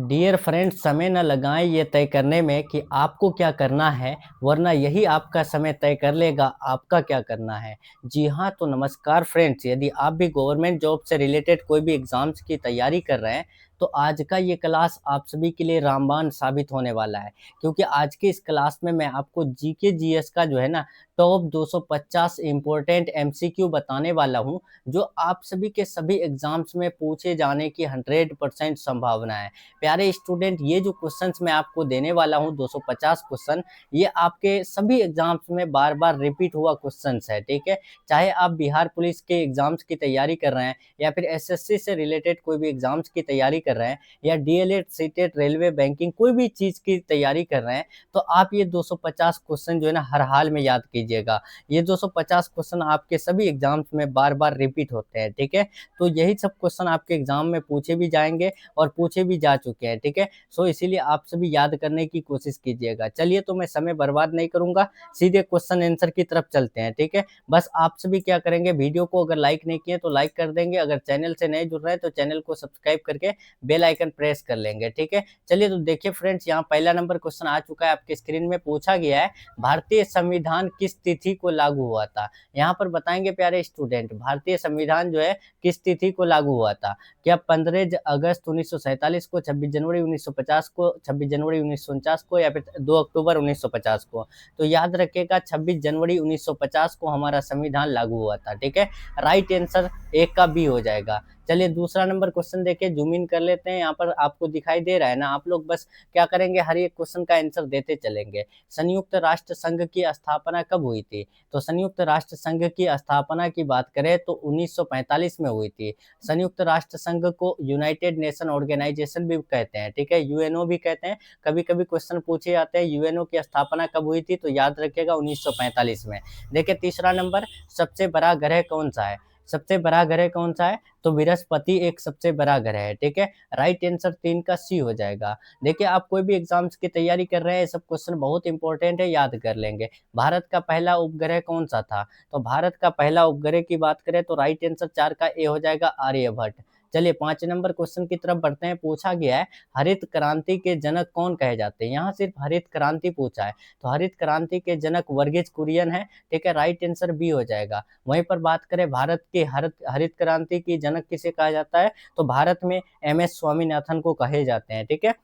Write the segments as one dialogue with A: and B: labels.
A: Dear friends, समय न लगाएं ये तय करने में कि आपको क्या करना है, वरना यही आपका समय तय कर लेगा आपका क्या करना है। जी हाँ, तो नमस्कार फ्रेंड्स, यदि आप भी गवर्नमेंट जॉब से रिलेटेड कोई भी एग्ज़ाम्स की तैयारी कर रहे हैं, तो आज का ये क्लास आप सभी के लिए रामबाण साबित होने वाला है। क्योंकि आज के इस क्लास में मैं आपको जीके जीएस का जो है ना टॉप 250 इम्पोर्टेंट एमसीक्यू बताने वाला हूँ, जो आप सभी के सभी एग्ज़ाम्स में पूछे जाने की 100% संभावना है। प्यारे स्टूडेंट, ये जो क्वेश्चंस मैं आपको देने वाला हूँ 250 क्वेश्चन, ये आपके सभी एग्जाम्स में बार बार रिपीट हुआ क्वेश्चंस है। ठीक है, चाहे आप बिहार पुलिस के एग्जाम्स की तैयारी कर रहे हैं या फिर एसएससी से रिलेटेड कोई भी एग्जाम्स की तैयारी कर रहे हैं या डीएलएड सीटेट रेलवे बैंकिंग कोई भी चीज़ की तैयारी कर रहे हैं, तो आप ये 250 क्वेश्चन जो है ना हर हाल में याद कीजिएगा। ये 250 क्वेश्चन आपके सभी एग्जाम्स में बार बार रिपीट होते हैं। ठीक है, तो यही सब क्वेश्चन आपके एग्जाम में पूछे भी जाएंगे और पूछे भी जा चुके हैं। ठीक है, सो इसीलिए आप सभी याद करने की कोशिश कीजिएगा। चलिए, तो मैं समय बर्बाद नहीं करूंगा, सीधे क्वेश्चन आंसर की तरफ चलते हैं। ठीक है, बस आप सभी क्या करेंगे, वीडियो को अगर लाइक नहीं किए तो लाइक कर देंगे, अगर चैनल से नए जुड़ रहे हैं तो चैनल को सब्सक्राइब करके बेल आइकन प्रेस कर लेंगे। ठीक है, चलिए तो देखिए फ्रेंड्स, यहाँ पहला नंबर क्वेश्चन आ चुका है आपके स्क्रीन में। पूछा गया है, भारतीय संविधान किस तिथि को लागू हुआ था। यहाँ पर बताएंगे प्यारे स्टूडेंट, भारतीय संविधान जो है किस तिथि को लागू हुआ था। क्या 15 अगस्त 1947 को, 26 जनवरी 1950 को, 26 जनवरी 1949 को, या फिर 2 अक्टूबर 1950 को। तो याद रखिएगा 26 जनवरी 1950 को हमारा संविधान लागू हुआ था। ठीक है, राइट आंसर एक का बी हो जाएगा। चलिए दूसरा नंबर क्वेश्चन देखिए, जूम इन कर लेते हैं। यहाँ पर आपको दिखाई दे रहा है ना, आप लोग बस क्या करेंगे, हर एक क्वेश्चन का आंसर देते चलेंगे। संयुक्त राष्ट्र संघ की स्थापना कब हुई थी। तो संयुक्त राष्ट्र संघ की स्थापना की बात करें तो 1945 में हुई थी। संयुक्त राष्ट्र संघ को यूनाइटेड नेशन ऑर्गेनाइजेशन भी कहते हैं। ठीक है, यूएनओ भी कहते हैं। कभी कभी क्वेश्चन पूछे जाते हैं यूएनओ की स्थापना कब हुई थी, तो याद रखिएगा 1945 में। देखिए तीसरा नंबर, सबसे बड़ा ग्रह कौन सा है। सबसे बड़ा ग्रह कौन सा है, तो बृहस्पति एक सबसे बड़ा ग्रह है। ठीक है, राइट आंसर 3 का सी हो जाएगा। देखिए आप कोई भी एग्जाम्स की तैयारी कर रहे हैं, सब क्वेश्चन बहुत इंपॉर्टेंट है, याद कर लेंगे। भारत का पहला उपग्रह कौन सा था। तो भारत का पहला उपग्रह की बात करें तो राइट आंसर 4 का ए हो जाएगा, आर्यभट्ट। चलिए 5 नंबर क्वेश्चन की तरफ बढ़ते हैं। पूछा गया है, हरित क्रांति के जनक कौन कहे जाते हैं। यहाँ सिर्फ हरित क्रांति पूछा है, तो हरित क्रांति के जनक वर्गीज कुरियन है। ठीक है, राइट आंसर बी हो जाएगा। वहीं पर बात करें भारत के हरित हरित क्रांति की जनक किसे कहा जाता है, तो भारत में एम एस स्वामीनाथन को कहे जाते हैं। ठीक है,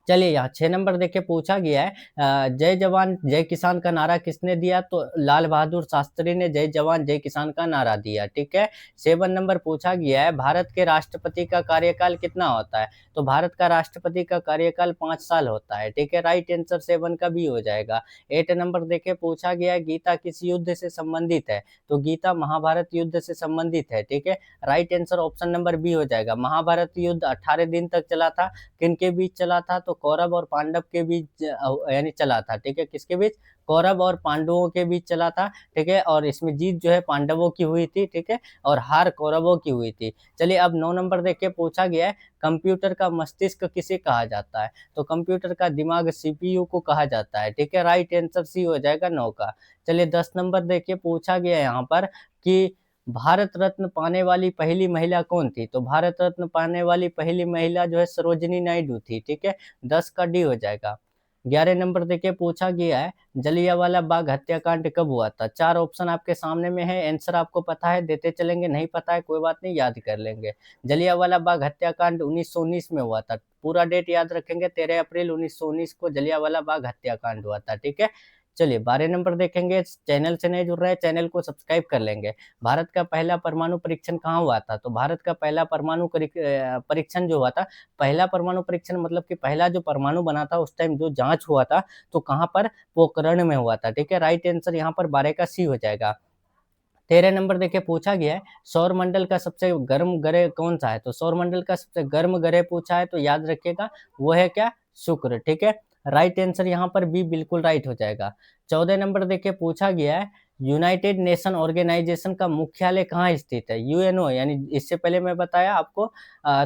A: चलिए यहाँ 6 नंबर देखिए, पूछा गया है जय जवान जय किसान का नारा किसने दिया। तो लाल बहादुर शास्त्री ने जय जवान जय किसान का नारा दिया। ठीक है, 7 नंबर पूछा गया है, भारत के राष्ट्रपति का कार्यकाल कितना होता है। तो भारत का राष्ट्रपति का कार्यकाल 5 साल होता है। ठीक है, राइट आंसर 7 का भी हो जाएगा। 8 नंबर देखिए, पूछा गया है, गीता किस युद्ध से संबंधित है। तो गीता महाभारत युद्ध से संबंधित है। ठीक है, right answer option number B हो जाएगा। महाभारत युद्ध 18 दिन तक चला था, किनके बीच चला था, तो कौरव और पांडव के बीच यानी चला था। ठीक है, किसके बीच, कौरव और पांडवों के बीच चला था। ठीक है, और इसमें जीत जो है पांडवों की हुई थी। ठीक है, और हार कौरवों की हुई थी। चलिए अब 9 नंबर देखिए, पूछा गया है, कंप्यूटर का मस्तिष्क किसे कहा जाता है। तो कंप्यूटर का दिमाग सीपीयू को कहा जाता है। ठीक है, राइट आंसर सी हो जाएगा 9 का। चलिए 10 नंबर देखिए, पूछा गया है यहाँ पर कि भारत रत्न पाने वाली पहली महिला कौन थी। तो भारत रत्न पाने वाली पहली महिला जो है सरोजिनी नायडू थी। ठीक है, 10 का डी हो जाएगा। 11 नंबर देखिए, पूछा गया है, जलियांवाला बाग हत्याकांड कब हुआ था। 4 ऑप्शन आपके सामने में है, आंसर आपको पता है देते चलेंगे, नहीं पता है कोई बात नहीं, याद कर लेंगे। जलियांवाला बाग हत्याकांड 1919 में हुआ था। पूरा डेट याद रखेंगे, 13 अप्रैल 1919 को जलियांवाला बाग हत्याकांड हुआ था। ठीक है, चलिए 12 नंबर देखेंगे, चैनल से नहीं जुड़ रहे हैं चैनल को सब्सक्राइब कर लेंगे। भारत का पहला परमाणु परीक्षण कहाँ हुआ था। तो भारत का पहला परमाणु परीक्षण जो हुआ था, पहला परमाणु परीक्षण मतलब कि पहला जो परमाणु बना था उस टाइम जो जांच हुआ था, तो कहाँ पर, पोखरण में हुआ था। ठीक है, राइट आंसर यहाँ पर 12 का सी हो जाएगा। 13 नंबर देखिए, पूछा गया है, सौर मंडल का सबसे गर्म ग्रह कौन सा है। तो सौर मंडल का सबसे गर्म ग्रह पूछा है, तो याद रखिएगा वो है क्या, शुक्र। ठीक है, राइट आंसर यहाँ पर बी बिल्कुल राइट हो जाएगा। 14 नंबर देखिए, पूछा गया है, यूनाइटेड नेशन ऑर्गेनाइजेशन का मुख्यालय कहाँ स्थित है? यूएनओ, यानी इससे पहले मैं बताया आपको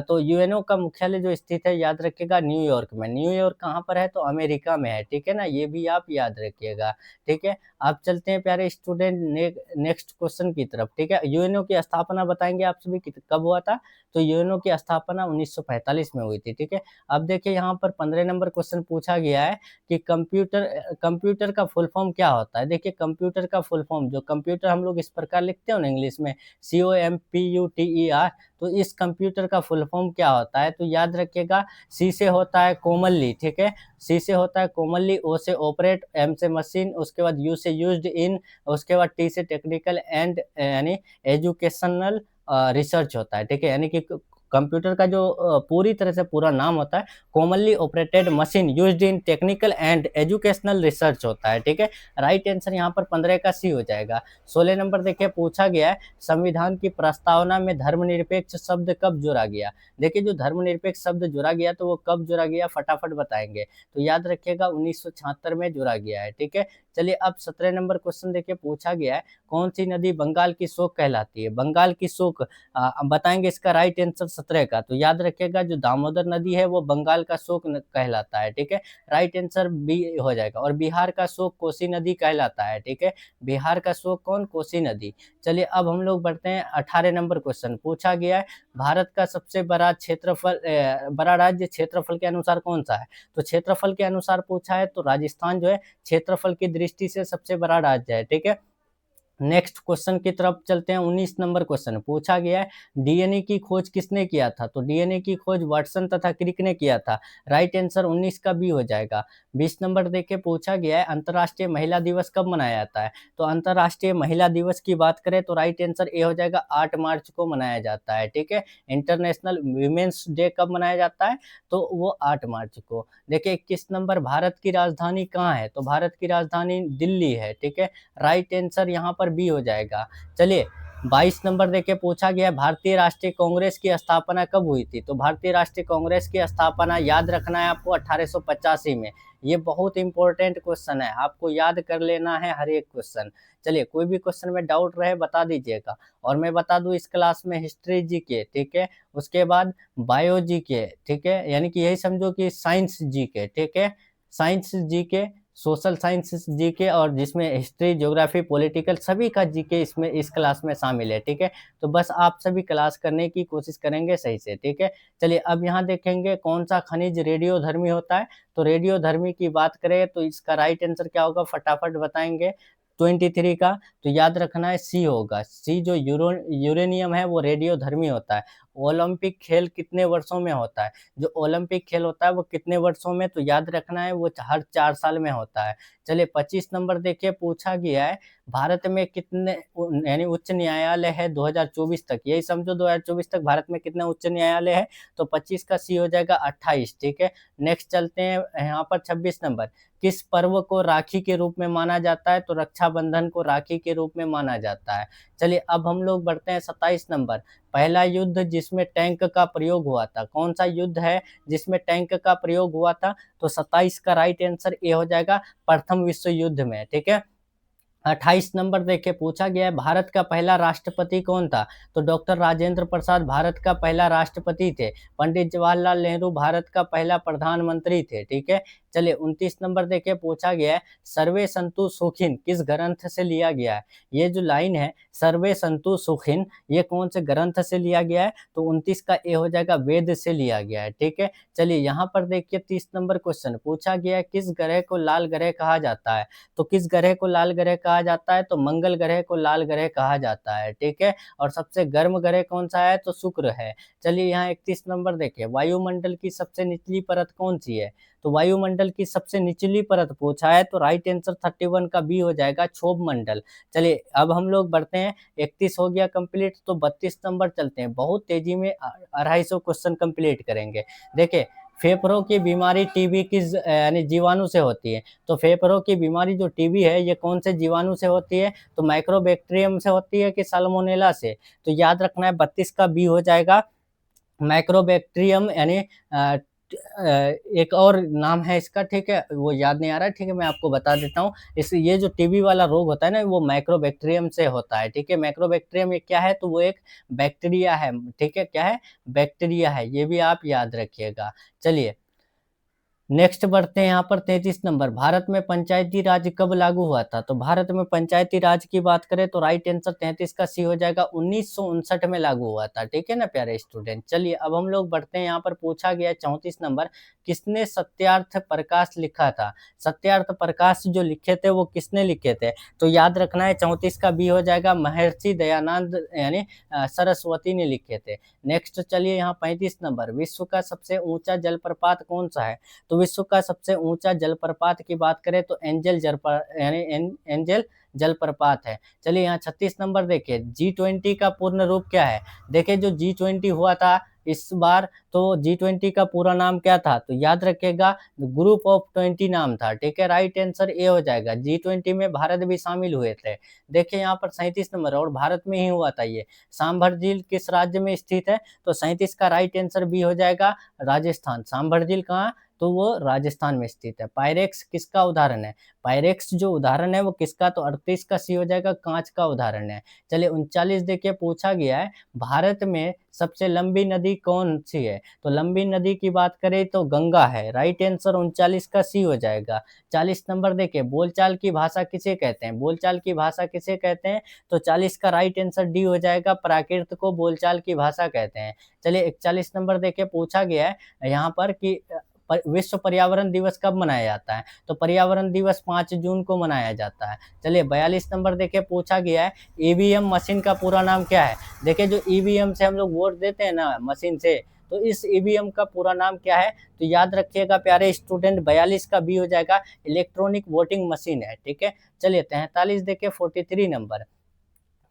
A: तो यूएनओ का मुख्यालय जो स्थित है याद रखिएगा न्यूयॉर्क में। न्यूयॉर्क कहाँ पर है? तो अमेरिका में है, ठीक है ना? ये भी आप याद रखिएगा, ठीक है? अब चलते हैं प्यारे स्टूडेंट नेक्स्ट क्वेश्चन की तरफ, ठीक है? यूएनओ की स्थापना बताएंगे आप सभी कब हुआ था? तो यूएनओ की स्थापना 1945 में हुई थी, ठीक है? अब देखिए यहाँ पर 15 नंबर क्वेश्चन पूछा गया है कि कंप्यूटर का फुल फॉर्म क्या होता है? देखिए कंप्यूटर का फुल फॉर्म, जो कंप्यूटर हम लोग इस प्रकार लिखते हो ना इंग्लिश में COMPUTER, तो इस कंप्यूटर का फुल फॉर्म क्या होता है? तो याद रखिएगा, सी से होता है कोमलली, ठीक है? सी से होता है कोमलली, ओ से ऑपरेट, एम से मशीन, उसके बाद यू से यूज्ड इन, उसके बाद टी से टेक्निकल, एंड यानी एजुकेशनल रिसर्च होता है, ठीक है? यानी कि कंप्यूटर का जो पूरी तरह से पूरा नाम होता है commonly operated machine used in technical and educational research होता है, ठीक है? राइट आंसर यहाँ पर 15 का सी हो जाएगा। 16 नंबर देखिए पूछा गया है, संविधान की प्रस्तावना में धर्मनिरपेक्ष शब्द कब जोड़ा गया? देखिए जो धर्मनिरपेक्ष शब्द जोड़ा गया तो वो कब जोड़ा गया, फटाफट बताएंगे। तो याद रखिएगा 1976 में जोड़ा गया है, ठीक है? चलिए अब 17 नंबर क्वेश्चन देखिए पूछा गया है, कौन सी नदी बंगाल की शोक कहलाती है? बंगाल की शोक बताएंगे इसका राइट आंसर 17 का। तो याद रखिएगा जो दामोदर नदी है वो बंगाल का शोक कहलाता है, ठीक है? राइट आंसर बी हो जाएगा। और बिहार का शोक कोसी नदी कहलाता है, ठीक है? बिहार का शोक कौन? कोसी नदी। चलिए अब हम लोग बढ़ते हैं 18 नंबर क्वेश्चन पूछा गया है, भारत का सबसे बड़ा क्षेत्रफल बड़ा राज्य क्षेत्रफल के अनुसार कौन सा है? तो क्षेत्रफल के अनुसार पूछा है तो राजस्थान जो है क्षेत्रफल की दृष्टि से सबसे बड़ा राज्य है, ठीक है? नेक्स्ट क्वेश्चन की तरफ चलते हैं। 19 नंबर क्वेश्चन पूछा गया है, डीएनए की खोज किसने किया था? तो डीएनए की खोज वाटसन तथा क्रिक ने किया था। राइट आंसर 19 का बी हो जाएगा। 20 नंबर देखिए पूछा गया है, अंतर्राष्ट्रीय महिला दिवस कब मनाया जाता है? तो अंतर्राष्ट्रीय महिला दिवस की बात करें तो राइट आंसर ए हो जाएगा, 8 मार्च को मनाया जाता है, ठीक है? इंटरनेशनल वीमेंस डे कब मनाया जाता है? तो वो 8 मार्च को। देखिए 21 नंबर, भारत की राजधानी कहाँ है? तो भारत की राजधानी दिल्ली है, ठीक है? राइट आंसर यहाँ पर बी हो जाएगा। चलिए 22 नंबर देखिए पूछा गया है, भारतीय राष्ट्रीय कांग्रेस की स्थापना कब हुई थी? तो भारतीय राष्ट्रीय कांग्रेस की स्थापना याद रखना है आपको 1885 में। ये बहुत इंपॉर्टेंट क्वेश्चन है, आपको याद कर लेना है हर एक क्वेश्चन। चलिए कोई भी क्वेश्चन में डाउट रहे बता दीजिएगा। और मैं बता दूं इस क्लास में हिस्ट्री जीके, ठीक है? उसके बाद बायो जीके, ठीक है? यानी कि यही समझो कि साइंस जीके, ठीक है? Science GK, social science GK, और जिसमें हिस्ट्री, ज्योग्राफी, पॉलिटिकल सभी का जीके इसमें इस क्लास में शामिल है, ठीक है? तो बस आप सभी क्लास करने की कोशिश करेंगे सही से, ठीक है? चलिए अब यहाँ देखेंगे कौन सा खनिज रेडियोधर्मी होता है। तो रेडियोधर्मी की बात करें तो इसका राइट आंसर क्या होगा, फटाफट बताएंगे। 23 का, तो याद रखना है सी होगा। सी जो यूरेनियम है वो रेडियोधर्मी होता है। ओलंपिक खेल कितने वर्षों में होता है? जो ओलंपिक खेल होता है वो कितने वर्षों में, तो याद रखना है वो हर 4 साल में होता है। चलिए 25 नंबर देखिए पूछा गया है, भारत में कितने यानी उच्च न्यायालय है 2024 तक? यही समझो 2024 तक भारत में कितने उच्च न्यायालय है? तो 25 का सी हो जाएगा 28, ठीक है? नेक्स्ट चलते हैं यहाँ पर 26 नंबर, किस पर्व को राखी के रूप में माना जाता है? तो रक्षाबंधन को राखी के रूप में माना जाता है। चलिए अब हम लोग बढ़ते हैं 27 नंबर, पहला युद्ध जिसमें टैंक का प्रयोग हुआ था, कौन सा युद्ध है जिसमें टैंक का प्रयोग हुआ था? तो 27 का राइट आंसर ए हो जाएगा, प्रथम विश्व युद्ध में, ठीक है? 28 नंबर देखिए पूछा गया है, भारत का पहला राष्ट्रपति कौन था? तो डॉक्टर राजेंद्र प्रसाद भारत का पहला राष्ट्रपति थे। पंडित जवाहरलाल नेहरू भारत का पहला प्रधानमंत्री थे, ठीक है? चलिए 29 नंबर देखिए पूछा गया है, सर्वे संतु सुखिन किस ग्रंथ से लिया गया है? ये जो लाइन है सर्वे संतु सुखिन, ये कौन से ग्रंथ से लिया गया है? तो 29 का ए हो जाएगा, वेद से लिया गया है, ठीक है? चलिए यहाँ पर देखिए 30 नंबर क्वेश्चन पूछा गया है, किस ग्रह को लाल ग्रह कहा जाता है? तो किस ग्रह को लाल ग्रह कहा जाता है? तो मंगल ग्रह को लाल ग्रह कहा जाता है, ठीक है? और सबसे गर्म ग्रह कौन सा है? तो शुक्र है। चलिए यहाँ 31 नंबर देखिए, वायुमंडल की सबसे निचली परत कौन सी है? तो वायुमंडल की सबसे निचली परत पूछा है तो राइट आंसर 31 का बी हो जाएगा, क्षोभ मंडल। चलिए अब हम लोग बढ़ते हैं, 31 हो गया कंप्लीट, तो 32 नंबर चलते हैं, बहुत तेजी में 250 क्वेश्चन कंप्लीट करेंगे। देखिए फेफड़ों की बीमारी टीबी किस यानी जीवाणु से होती है? तो फेफड़ों की बीमारी जो टीबी है ये कौन से जीवाणु से होती है? तो माइक्रोबैक्टीरियम से होती है कि साल्मोनेला से? तो याद रखना है 32 का बी हो जाएगा, माइक्रोबैक्टीरियम यानी एक और नाम है इसका, ठीक है, वो याद नहीं आ रहा है, ठीक है, मैं आपको बता देता हूँ। ये जो टीबी वाला रोग होता है ना, वो माइक्रोबैक्टीरियम से होता है, ठीक है। माइक्रोबैक्टीरियम ये क्या है, तो वो एक बैक्टीरिया है, ठीक है, क्या है, बैक्टीरिया है, ये भी आप याद रखिएगा। चलिए नेक्स्ट बढ़ते हैं यहाँ पर 33 नंबर। भारत में पंचायती राज कब लागू हुआ था? तो भारत में पंचायती राज की बात करें तो राइट आंसर 33 का सी हो जाएगा, 1959 में लागू हुआ था, ठीक है ना प्यारे स्टूडेंट। चलिए अब हम लोग बढ़ते हैं, यहाँ पर पूछा गया 34 नंबर, किसने सत्यार्थ प्रकाश लिखा था? सत्यार्थ प्रकाश जो लिखे थे वो किसने लिखे थे? तो याद रखना है 34 का बी हो जाएगा, महर्षि दयानंद यानी सरस्वती ने लिखे थे। नेक्स्ट चलिए यहाँ 35 नंबर, विश्व का सबसे ऊंचा जलप्रपात कौन सा है? तो विश्व का सबसे ऊंचा जलप्रपात की बात करें तो एंजल जलप्रपात है। चलिए यहाँ 36 नंबर देखिए, G20 का पूर्ण रूप क्या है? देखिए जो G20 हुआ था इस बार, तो G20 का पूरा नाम क्या था? तो याद रखिएगा, ग्रुप ऑफ 20 नाम था, ठीक है। राइट आंसर ए हो जाएगा, G20 में भारत भी शामिल हुए थे। देखिए यहाँ पर 37 नंबर, और भारत में ही हुआ था ये। सांभर झील किस राज्य में स्थित है? तो 37 का राइट आंसर बी हो जाएगा, राजस्थान। सांभर झील कहाँ? तो वो राजस्थान में स्थित है। पायरेक्स किसका उदाहरण है? पायरेक्स जो उदाहरण है वो किसका? तो 38 का सी हो जाएगा, कांच का उदाहरण है। चलिए 39 देखिए पूछा गया है, भारत में सबसे लंबी नदी कौन सी है? तो लंबी नदी की बात करें तो गंगा है। राइट आंसर 39 का सी हो जाएगा। 40 नंबर देखिए, बोलचाल की भाषा किसे कहते हैं? बोलचाल की भाषा किसे कहते हैं? तो 40 का राइट आंसर डी हो जाएगा, प्राकृत को बोलचाल की भाषा कहते हैं। चलिए 41 नंबर देखिए पूछा गया है यहाँ पर कि विश्व पर्यावरण दिवस कब मनाया जाता है? तो पर्यावरण दिवस 5 जून को मनाया जाता है। चलिए 42 नंबर देखिए पूछा गया है, ईवीएम मशीन का पूरा नाम क्या है? देखिए जो ईवीएम से हम लोग वोट देते हैं ना मशीन से, तो इस ईवीएम का पूरा नाम क्या है? तो याद रखिएगा प्यारे स्टूडेंट, 42 का बी हो जाएगा, इलेक्ट्रॉनिक वोटिंग मशीन है, ठीक है। चलिए 43 देखिए 43 नंबर,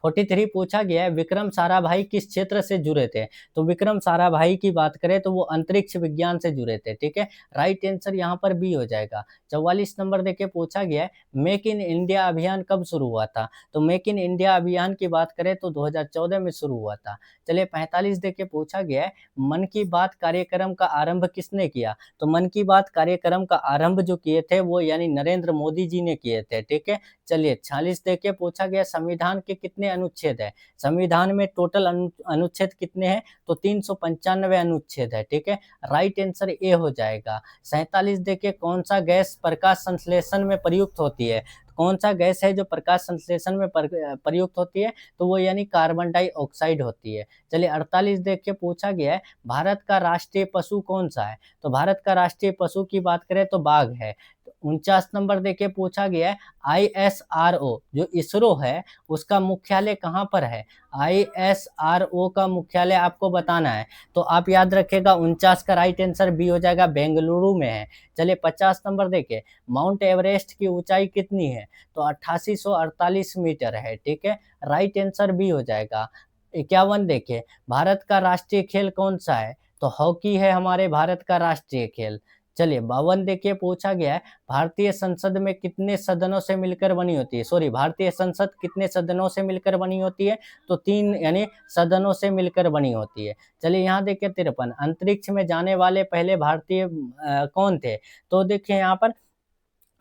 A: 43 पूछा गया है, विक्रम साराभाई किस क्षेत्र से जुड़े थे? तो विक्रम साराभाई की बात करें तो वो अंतरिक्ष विज्ञान से जुड़े थे, ठीक है। राइट आंसर यहाँ पर बी हो जाएगा। 44 नंबर देखिए पूछा गया है, मेक इन इंडिया अभियान कब शुरू हुआ था? तो मेक इन इंडिया अभियान की बात करें तो 2014 में शुरू हुआ था। चलिए 45 देखिए पूछा गया है, मन की बात कार्यक्रम का आरंभ किसने किया? तो मन की बात कार्यक्रम का आरंभ जो किए थे वो यानी नरेंद्र मोदी जी ने किए थे, ठीक है। चलिए 46 देखिए पूछा गया, संविधान के कितने अनुच्छेद है? संविधान में टोटल अनुच्छेद कितने हैं? तो 395 अनुच्छेद है, ठीक है। राइट आंसर ए हो जाएगा। 47 देखिए, कौन सा गैस प्रकाश संश्लेषण में प्रयुक्त होती है? कौन सा गैस है जो प्रकाश संश्लेषण में प्रयुक्त होती है? तो वो यानी कार्बन डाइऑक्साइड होती है। चलिए 48 देखिए पूछा गया है, भारत का राष्ट्रीय पशु कौन सा है? तो भारत का राष्ट्रीय पशु की बात करें तो बाघ है। 49 नंबर देखिए पूछा गया है, ISRO जो इसरो है उसका मुख्यालय कहाँ पर है? ISRO का मुख्यालय आपको बताना है, तो आप याद रखिएगा 49 का राइट आंसर बी हो जाएगा, बेंगलुरु में है। चलिए 50 नंबर देखिए, माउंट एवरेस्ट की ऊंचाई कितनी है? तो 8848 मीटर है, ठीक है। राइट आंसर बी हो जाएगा। 51 देखिए, भारत का राष्ट्रीय खेल कौन सा है? तो हॉकी है हमारे भारत का राष्ट्रीय खेल। चलिए 52 देखिए पूछा गया है, भारतीय संसद में कितने सदनों से मिलकर बनी होती है? सॉरी, भारतीय संसद कितने सदनों से मिलकर बनी होती है? तो 3 यानी सदनों से मिलकर बनी होती है। चलिए यहाँ देखिए 53, अंतरिक्ष में जाने वाले पहले भारतीय कौन थे? तो देखिए यहाँ पर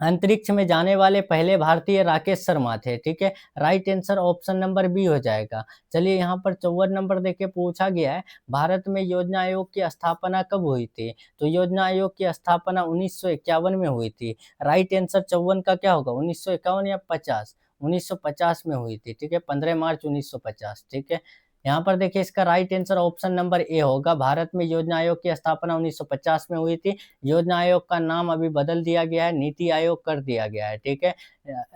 A: अंतरिक्ष में जाने वाले पहले भारतीय राकेश शर्मा थे, ठीक है। Right answer option number B हो जाएगा। चलिए यहाँ पर 54 नंबर देखिए पूछा गया है, भारत में योजना आयोग की स्थापना कब हुई थी? तो योजना आयोग की स्थापना 1951 में हुई थी। राइट आंसर 54 का क्या होगा, 1951 या 50? 1950 में हुई थी, ठीक है, 15 मार्च 1950, ठीक है। यहाँ पर देखिए इसका right answer option number A होगा, भारत में योजना आयोग की स्थापना 1950 में हुई थी। योजना आयोग का नाम अभी बदल दिया गया है, नीति आयोग कर दिया गया है, ठीक है।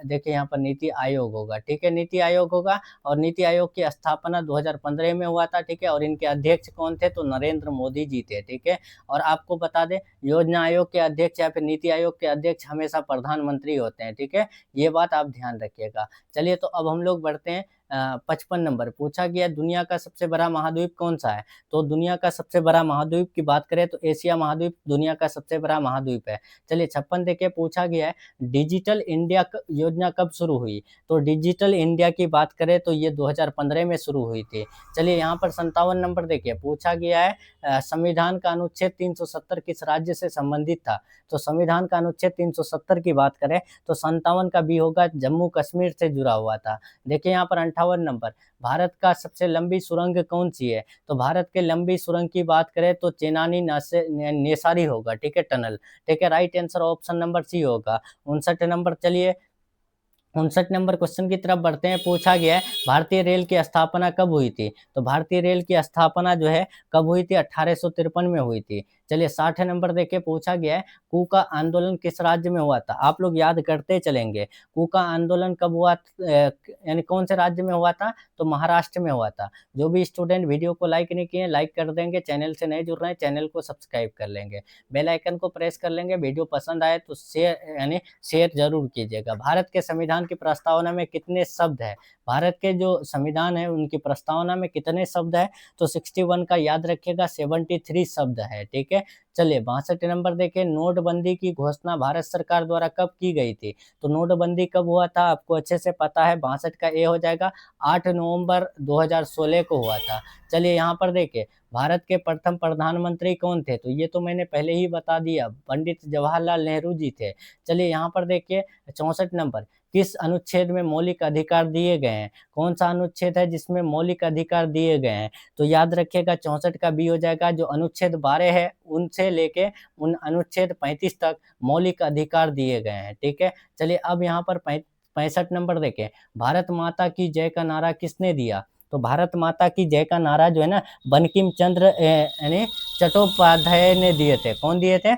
A: देखिए यहाँ पर नीति आयोग होगा, ठीक है, नीति आयोग होगा। और नीति आयोग की स्थापना 2015 में हुआ था, ठीक है। और इनके अध्यक्ष कौन थे? तो नरेंद्र मोदी जी थे, ठीक है। और आपको बता दें, योजना आयोग के अध्यक्ष या फिर नीति आयोग के अध्यक्ष हमेशा प्रधानमंत्री होते हैं, ठीक है। ये बात आप ध्यान रखिएगा। चलिए तो अब हम लोग बढ़ते हैं 55 नंबर पूछा गया दुनिया का सबसे बड़ा महाद्वीप कौन सा है? तो दुनिया का सबसे बड़ा महाद्वीप की बात करें तो एशिया महाद्वीप दुनिया का सबसे बड़ा महाद्वीप है। चलिए 56 देखिए पूछा गया है डिजिटल इंडिया योजना कब शुरू हुई? तो डिजिटल इंडिया की बात करें तो ये 2015 में शुरू हुई थी। चलिए यहाँ पर 57 नंबर देखिए पूछा गया है संविधान का अनुच्छेद 370 किस राज्य से संबंधित था? तो संविधान का अनुच्छेद 370 की बात करें तो 57 का बी होगा जम्मू कश्मीर से जुड़ा हुआ था। देखिए यहाँ पर 58 नंबर भारत का सबसे लंबी सुरंग कौन सी है? तो भारत के लंबी सुरंग की बात करें तो चेनानी नेसारी होगा, ठीक है, टनल, ठीक है, right answer option number C होगा। 59 नंबर चलिए 59 नंबर क्वेश्चन की तरफ बढ़ते हैं। पूछा गया है भारतीय रेल की स्थापना कब हुई थी? तो भारतीय रेल की स्थापना जो है कब हुई थी? 1853 में हुई थी। चलिए 60 नंबर देखिए पूछा गया है कूका आंदोलन किस राज्य में हुआ था? आप लोग याद करते चलेंगे। कूका आंदोलन कब हुआ यानी कौन से राज्य में हुआ था? तो महाराष्ट्र में हुआ था। जो भी स्टूडेंट वीडियो को लाइक नहीं किए लाइक कर देंगे, चैनल से नहीं जुड़ रहे हैं चैनल को सब्सक्राइब कर लेंगे, बेल आइकन को प्रेस कर लेंगे। वीडियो पसंद आए तो शेयर जरूर कीजिएगा। भारत के संविधान की प्रस्तावना में कितने शब्द है? भारत के जो संविधान है उनकी प्रस्तावना में कितने शब्द है? तो 61 का याद रखिएगा 73 शब्द है, ठीक है। चलिए 62 नंबर देखिए नोटबंदी की घोषणा भारत सरकार द्वारा कब की गई थी? तो नोटबंदी कब हुआ था आपको अच्छे से पता है। 62 का ए हो जाएगा 8 नवंबर 2016 को हुआ था। चलिए यहाँ पर देखिए भारत के प्रथम प्रधानमंत्री कौन थे? तो ये तो मैंने पहले ही बता दिया, पंडित जवाहरलाल नेहरू जी थे। चलिए यहाँ पर देखिए 64 नंबर किस अनुच्छेद में मौलिक अधिकार दिए गए हैं? कौन सा अनुच्छेद है जिसमें मौलिक अधिकार दिए गए हैं? तो याद रखिएगा 64 का बी हो जाएगा जो अनुच्छेद 12 है उनसे लेके उन अनुच्छेद 35 तक मौलिक अधिकार दिए गए हैं, ठीक है। चलिए अब यहाँ पर 65 नंबर देखें भारत माता की जय का नारा किसने दिया? तो भारत माता की जय का नारा जो है ना बंकिम चंद्र यानी चट्टोपाध्याय ने दिए थे। कौन दिए थे?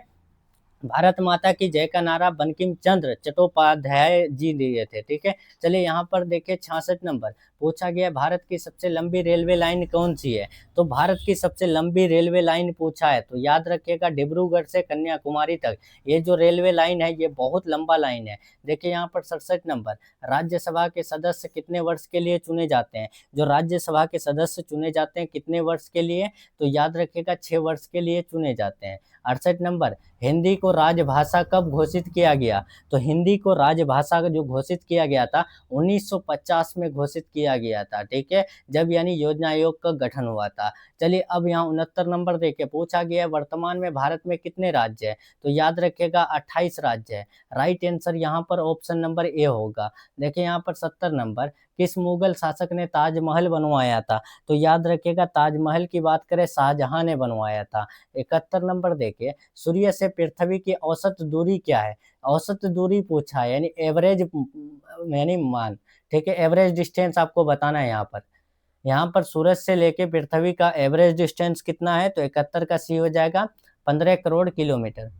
A: भारत माता की जय का नारा बंकिम चंद्र चट्टोपाध्याय जी दिए थे, ठीक है। चलिए यहाँ पर देखिए 66 नंबर पूछा गया भारत की सबसे लंबी रेलवे लाइन कौन सी है? तो भारत की सबसे लंबी रेलवे लाइन पूछा है तो याद रखिएगा डिब्रूगढ़ से कन्याकुमारी तक ये जो रेलवे लाइन है ये बहुत लंबा लाइन है। देखिए यहाँ पर 67 नंबर राज्यसभा के सदस्य कितने वर्ष के लिए चुने जाते हैं? जो राज्यसभा के सदस्य चुने जाते हैं कितने वर्ष के लिए? तो याद रखिएगा 6 वर्ष के लिए चुने जाते हैं। 68 नंबर हिंदी को राजभाषा कब घोषित किया गया? तो हिंदी को राजभाषा जो घोषित किया गया था 1950 में घोषित किया गया था, ठीक है, जब यानी योजना आयोग का गठन हुआ था। चलिए अब यहाँ 69 नंबर देखिए पूछा गया है वर्तमान में भारत में कितने राज्य हैं? तो याद रखिएगा 28 राज्य है। राइट आंसर यहाँ पर ऑप्शन नंबर ए होगा। देखिए यहाँ पर 70 नंबर किस मुगल शासक ने ताजमहल बनवाया था? तो याद रखिएगा ताजमहल की बात करें शाहजहां ने बनवाया था। 71 नंबर देखिए सूर्य से पृथ्वी की औसत दूरी क्या है? औसत दूरी पूछा है यानी एवरेज यानी मान, ठीक है, एवरेज डिस्टेंस आपको बताना है यहाँ पर। यहाँ पर सूरज से लेके पृथ्वी का एवरेज डिस्टेंस कितना है? तो 71 का सी हो जाएगा 15 करोड़ किलोमीटर।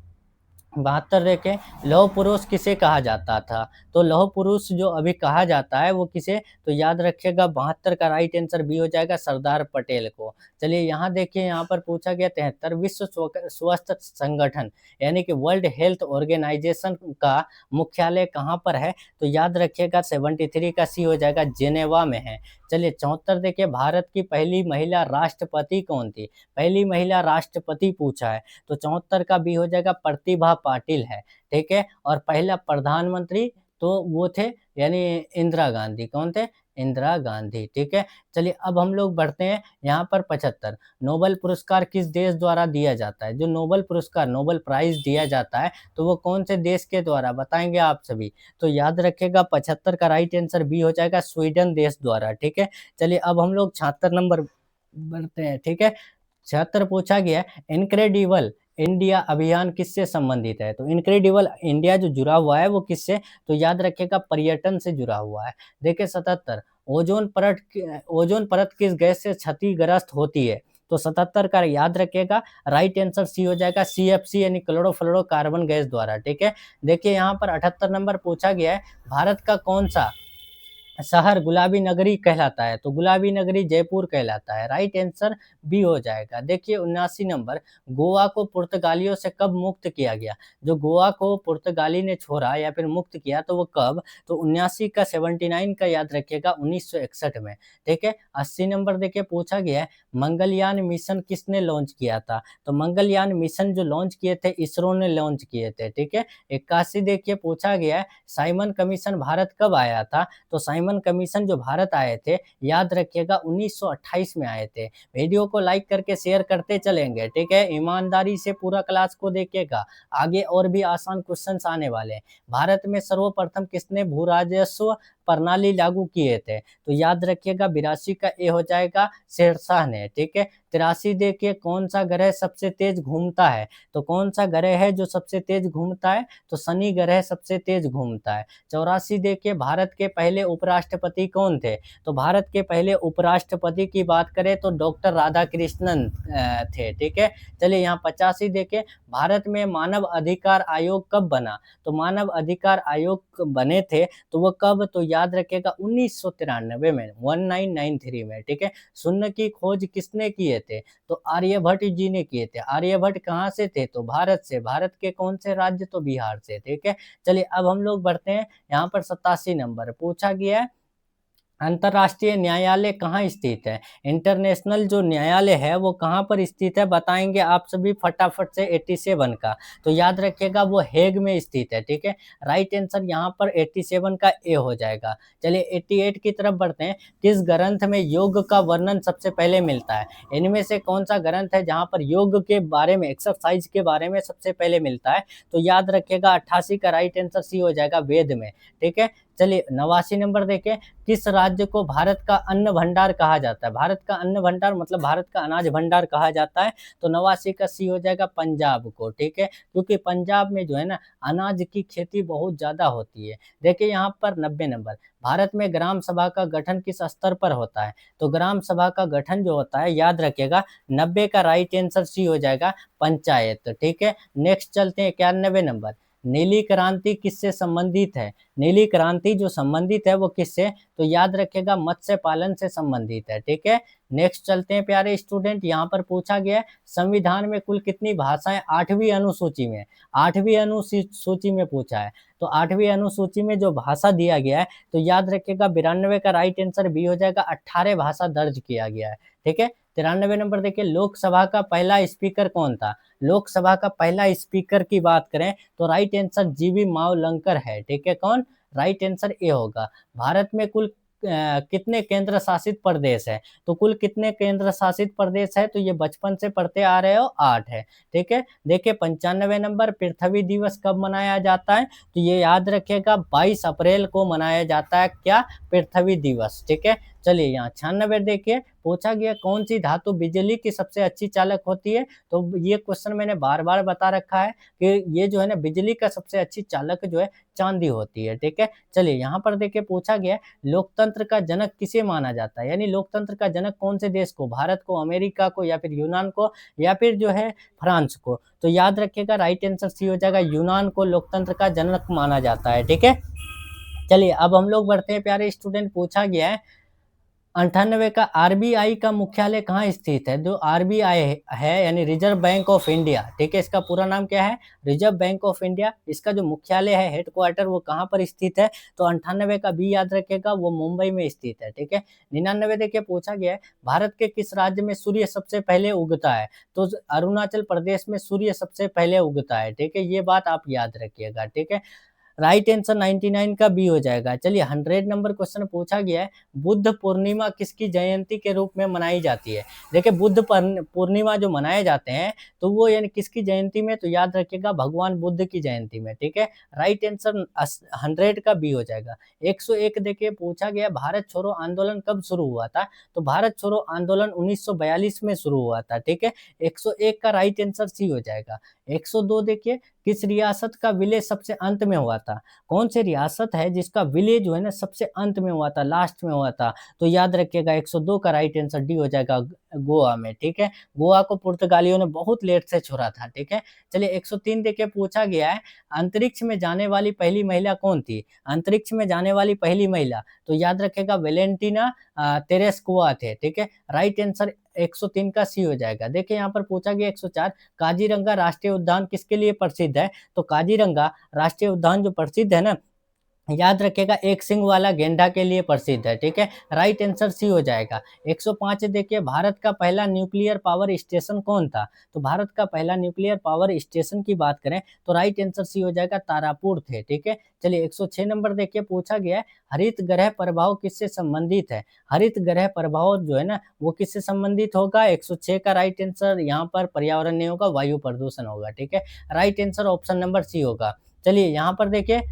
A: 72 देखें लौह पुरुष किसे कहा जाता था? तो लौह पुरुष जो अभी कहा जाता है वो किसे? तो याद रखिएगा 72 का राइट आंसर बी हो जाएगा सरदार पटेल को। चलिए यहाँ देखिए यहाँ पर पूछा गया 73 विश्व स्वास्थ्य संगठन यानी कि वर्ल्ड हेल्थ ऑर्गेनाइजेशन का मुख्यालय कहाँ पर है? तो याद रखिएगा 73 का सी हो जाएगा जेनेवा में है। चलिए 74 देखिए भारत की पहली महिला राष्ट्रपति कौन थी? पहली महिला राष्ट्रपति पूछा है तो 74 का बी हो जाएगा प्रतिभा पाटिल है, ठीक है। और पहला प्रधानमंत्री तो वो थे यानी इंदिरा गांधी। कौन थे? इंदिरा गांधी, ठीक है। चलिए अब हम लोग बढ़ते हैं यहाँ पर 75 नोबेल पुरस्कार किस देश द्वारा दिया जाता है? जो नोबेल पुरस्कार नोबेल प्राइज दिया जाता है तो वो कौन से देश के द्वारा बताएंगे आप सभी? तो याद रखिएगा 75 का राइट आंसर बी हो जाएगा स्वीडन देश द्वारा, ठीक है। चलिए अब हम लोग 76 नंबर बढ़ते हैं, ठीक है। 76 पूछा गया इनक्रेडिबल इंडिया अभियान किससे संबंधित है? तो इनक्रेडिबल इंडिया जो जुड़ा हुआ है वो किससे? तो याद रखिएगा पर्यटन से जुड़ा हुआ है। देखिए 77 ओजोन परत किस गैस से क्षतिग्रस्त होती है? तो 77 का याद रखिएगा राइट आंसर सी हो जाएगा CFC यानी क्लोरोफ्लोरोकार्बन गैस द्वारा, ठीक है। देखिए यहाँ पर 78 नंबर पूछा गया है भारत का कौन सा शहर गुलाबी नगरी कहलाता है, तो गुलाबी नगरी जयपुर कहलाता है। राइट आंसर बी हो जाएगा। देखिए 79 नंबर, गोवा को पुर्तगालियों से कब मुक्त किया गया? जो गोवा को पुर्तगाली ने छोड़ा या फिर मुक्त किया तो वो कब? तो 79 का 79 का याद रखिएगा 1961 में, ठीक है। 80 नंबर देखिए पूछा गया है, मंगलयान मिशन किसने लॉन्च किया था? तो मंगलयान मिशन जो लॉन्च किए थे इसरो ने लॉन्च किए थे, ठीक है। 81 देखिए पूछा गया है, साइमन कमीशन भारत कब आया था? तो साइमन कमीशन जो भारत आए थे, याद रखिएगा 1928 में आए थे। वीडियो को लाइक करके शेयर करते चलेंगे, ठीक है। ईमानदारी से पूरा क्लास को देखिएगा, आगे और भी आसान क्वेश्चंस आने वाले हैं। भारत में सर्वप्रथम किसने भू राजस्व प्रणाली लागू किए थे? तो याद रखिएगा 82 का ए हो जाएगा, शेरशाह ने, ठीक है। 83 देखिए, कौन सा ग्रह सबसे तेज घूमता है? तो कौन सा ग्रह है जो सबसे तेज घूमता है? तो शनि ग्रह सबसे तेज घूमता है। 84 देखिए, भारत के पहले उपराष्ट्रपति कौन थे? तो भारत के पहले उपराष्ट्रपति की बात करें तो डॉक्टर राधाकृष्णन थे, ठीक है। चलिए यहाँ 85 देखिए, भारत में मानव अधिकार आयोग कब बना? तो मानव अधिकार आयोग बने थे तो वो कब? तो याद रखिएगा 1993 में, 1993 में, ठीक है। शून्य की खोज किसने किए थे? तो आर्यभट्ट जी ने किए थे। आर्यभट्ट कहाँ से थे? तो भारत से। भारत के कौन से राज्य? तो बिहार से, ठीक है। चलिए अब हम लोग बढ़ते हैं, यहाँ पर 87 नंबर पूछा गया है, अंतर्राष्ट्रीय न्यायालय कहाँ स्थित है? इंटरनेशनल जो न्यायालय है वो कहाँ पर स्थित है बताएंगे आप सभी फटाफट से। 87 का, तो याद रखिएगा वो हेग में स्थित है, ठीक है। राइट आंसर यहाँ पर 87 का ए हो जाएगा। चलिए 88 की तरफ बढ़ते हैं, किस ग्रंथ में योग का वर्णन सबसे पहले मिलता है? इनमें से कौन सा ग्रंथ है जहाँ पर योग के बारे में, एक्सरसाइज के बारे में सबसे पहले मिलता है? तो याद रखिएगा 88 का राइट आंसर सी हो जाएगा, वेद में, ठीक है। चलिए 89 नंबर देखें, किस राज्य को भारत का अन्न भंडार कहा जाता है? भारत का अन्न भंडार मतलब भारत का अनाज भंडार कहा जाता है। तो 89 का सी हो जाएगा, पंजाब को, ठीक है। क्योंकि पंजाब में जो है ना अनाज की खेती बहुत ज्यादा होती है। देखिए यहाँ पर 90 नंबर, भारत में ग्राम सभा का गठन किस स्तर पर होता है? तो ग्राम सभा का गठन जो होता है, याद रखिएगा 90 का राइट आंसर सी हो जाएगा, पंचायत, ठीक है। नेक्स्ट चलते हैं 91 नंबर, नीली क्रांति किससे संबंधित है? नीली क्रांति जो संबंधित है वो किससे? तो याद रखिएगा मत्स्य पालन से संबंधित है, ठीक है। नेक्स्ट चलते हैं प्यारे स्टूडेंट, यहाँ पर पूछा गया है, संविधान में कुल कितनी भाषाएं? 8वीं अनुसूची में, 8वीं अनुसूची में पूछा है। तो 8वीं अनुसूची में जो भाषा दिया गया है, तो याद रखिएगा 92 का राइट आंसर बी हो जाएगा, 18 भाषा दर्ज किया गया है, ठीक है। 93 नंबर देखिए, लोकसभा का पहला स्पीकर कौन था? लोकसभा का पहला स्पीकर की बात करें तो राइट आंसर जीवी मावलंकर है, ठीक है। कौन? राइट आंसर ए होगा। भारत में कुल कितने केंद्र शासित प्रदेश है? तो कुल कितने केंद्र शासित प्रदेश है? तो ये बचपन से पढ़ते आ रहे हो, 8 है, ठीक है। देखिए 95 नंबर, पृथ्वी दिवस कब मनाया जाता है? तो ये याद रखिएगा 22 अप्रैल को मनाया जाता है, क्या? पृथ्वी दिवस, ठीक है। चलिए यहाँ 96 देखिए, पूछा गया कौन सी धातु बिजली की सबसे अच्छी चालक होती है? तो ये क्वेश्चन मैंने बार बार बता रखा है कि ये जो है ना बिजली का सबसे अच्छी चालक जो है चांदी होती है, ठीक है। चलिए यहाँ पर देखिए पूछा गया है, लोकतंत्र का जनक किसे माना जाता है? यानी लोकतंत्र का जनक कौन से देश को? भारत को, अमेरिका को, या फिर यूनान को, या फिर जो है फ्रांस को? तो याद रखिएगा राइट आंसर सी हो जाएगा, यूनान को लोकतंत्र का जनक माना जाता है, ठीक है। चलिए अब हम लोग बढ़ते हैं प्यारे स्टूडेंट, पूछा गया है 98 का आरबीआई का मुख्यालय कहाँ स्थित है? जो आरबीआई है यानी रिजर्व बैंक ऑफ इंडिया, ठीक है, इसका पूरा नाम क्या है? Reserve bank of India. इसका जो मुख्यालय है, हेडक्वार्टर, वो कहाँ पर स्थित है? तो 98 का बी याद रखिएगा, वो मुंबई में स्थित है, ठीक है। 99 देखिए पूछा गया है, भारत के किस राज्य में सूर्य सबसे पहले उगता है? तो अरुणाचल प्रदेश में सूर्य सबसे पहले उगता है, ठीक है। ये बात आप याद रखिएगा, ठीक है। राइट आंसर 99 का बी हो जाएगा। चलिए 100 नंबर क्वेश्चन पूछा गया है, बुद्ध पूर्णिमा किसकी जयंती के रूप में मनाई जाती है? देखिए बुद्ध पूर्णिमा जो मनाए जाते हैं तो वो यानी किसकी जयंती में? तो याद रखिएगा भगवान बुद्ध की जयंती में, ठीक है। राइट आंसर 100 का बी हो जाएगा। 101 देखिए पूछा गया, भारत छोड़ो आंदोलन कब शुरू हुआ था? तो भारत छोड़ो आंदोलन 1942 में शुरू हुआ था, ठीक है। 101 का राइट आंसर सी हो जाएगा। 102 देखिए, किस रियासत का विलय सबसे अंत में हुआ था? कौन सी रियासत है जिसका विलय जो है ना सबसे अंत में हुआ था, लास्ट में हुआ था? तो याद रखिएगा 102 का राइट आंसर डी हो जाएगा, गोवा में, ठीक है? गोवा को पुर्तगालियों ने बहुत लेट से छोड़ा था, ठीक है? चलिए 103 देखिए पूछा गया है, अंतरिक्ष में जाने वाली पहली महिला कौन थी? अंतरिक्ष में जाने वाली पहली महिला, तो याद रखिएगा वेलेंटिना तेरेस्कुआ थे, ठीक है? राइट आंसर 103 का सी हो जाएगा। देखिए यहाँ पर पूछा गया 104, काजीरंगा राष्ट्रीय उद्यान किसके लिए प्रसिद्ध है? तो काजीरंगा राष्ट्रीय उद्यान जो प्रसिद्ध है ना, याद रखिएगा एक सींग वाला गेंडा के लिए प्रसिद्ध है, ठीक है? राइट आंसर सी हो जाएगा। 105 देखिए, भारत का पहला न्यूक्लियर पावर स्टेशन कौन था? तो भारत का पहला न्यूक्लियर पावर स्टेशन की बात करें तो राइट आंसर सी हो जाएगा, तारापुर थे, ठीक है? चलिए 106 नंबर देखिए पूछा गया है, हरित ग्रह प्रभाव किससे संबंधित है? हरित ग्रह प्रभाव जो है ना वो किससे संबंधित होगा? 106 का राइट आंसर यहाँ पर पर्यावरण नहीं होगा, वायु प्रदूषण होगा, ठीक है? Right answer option number C होगा। चलिए यहाँ पर देखिए,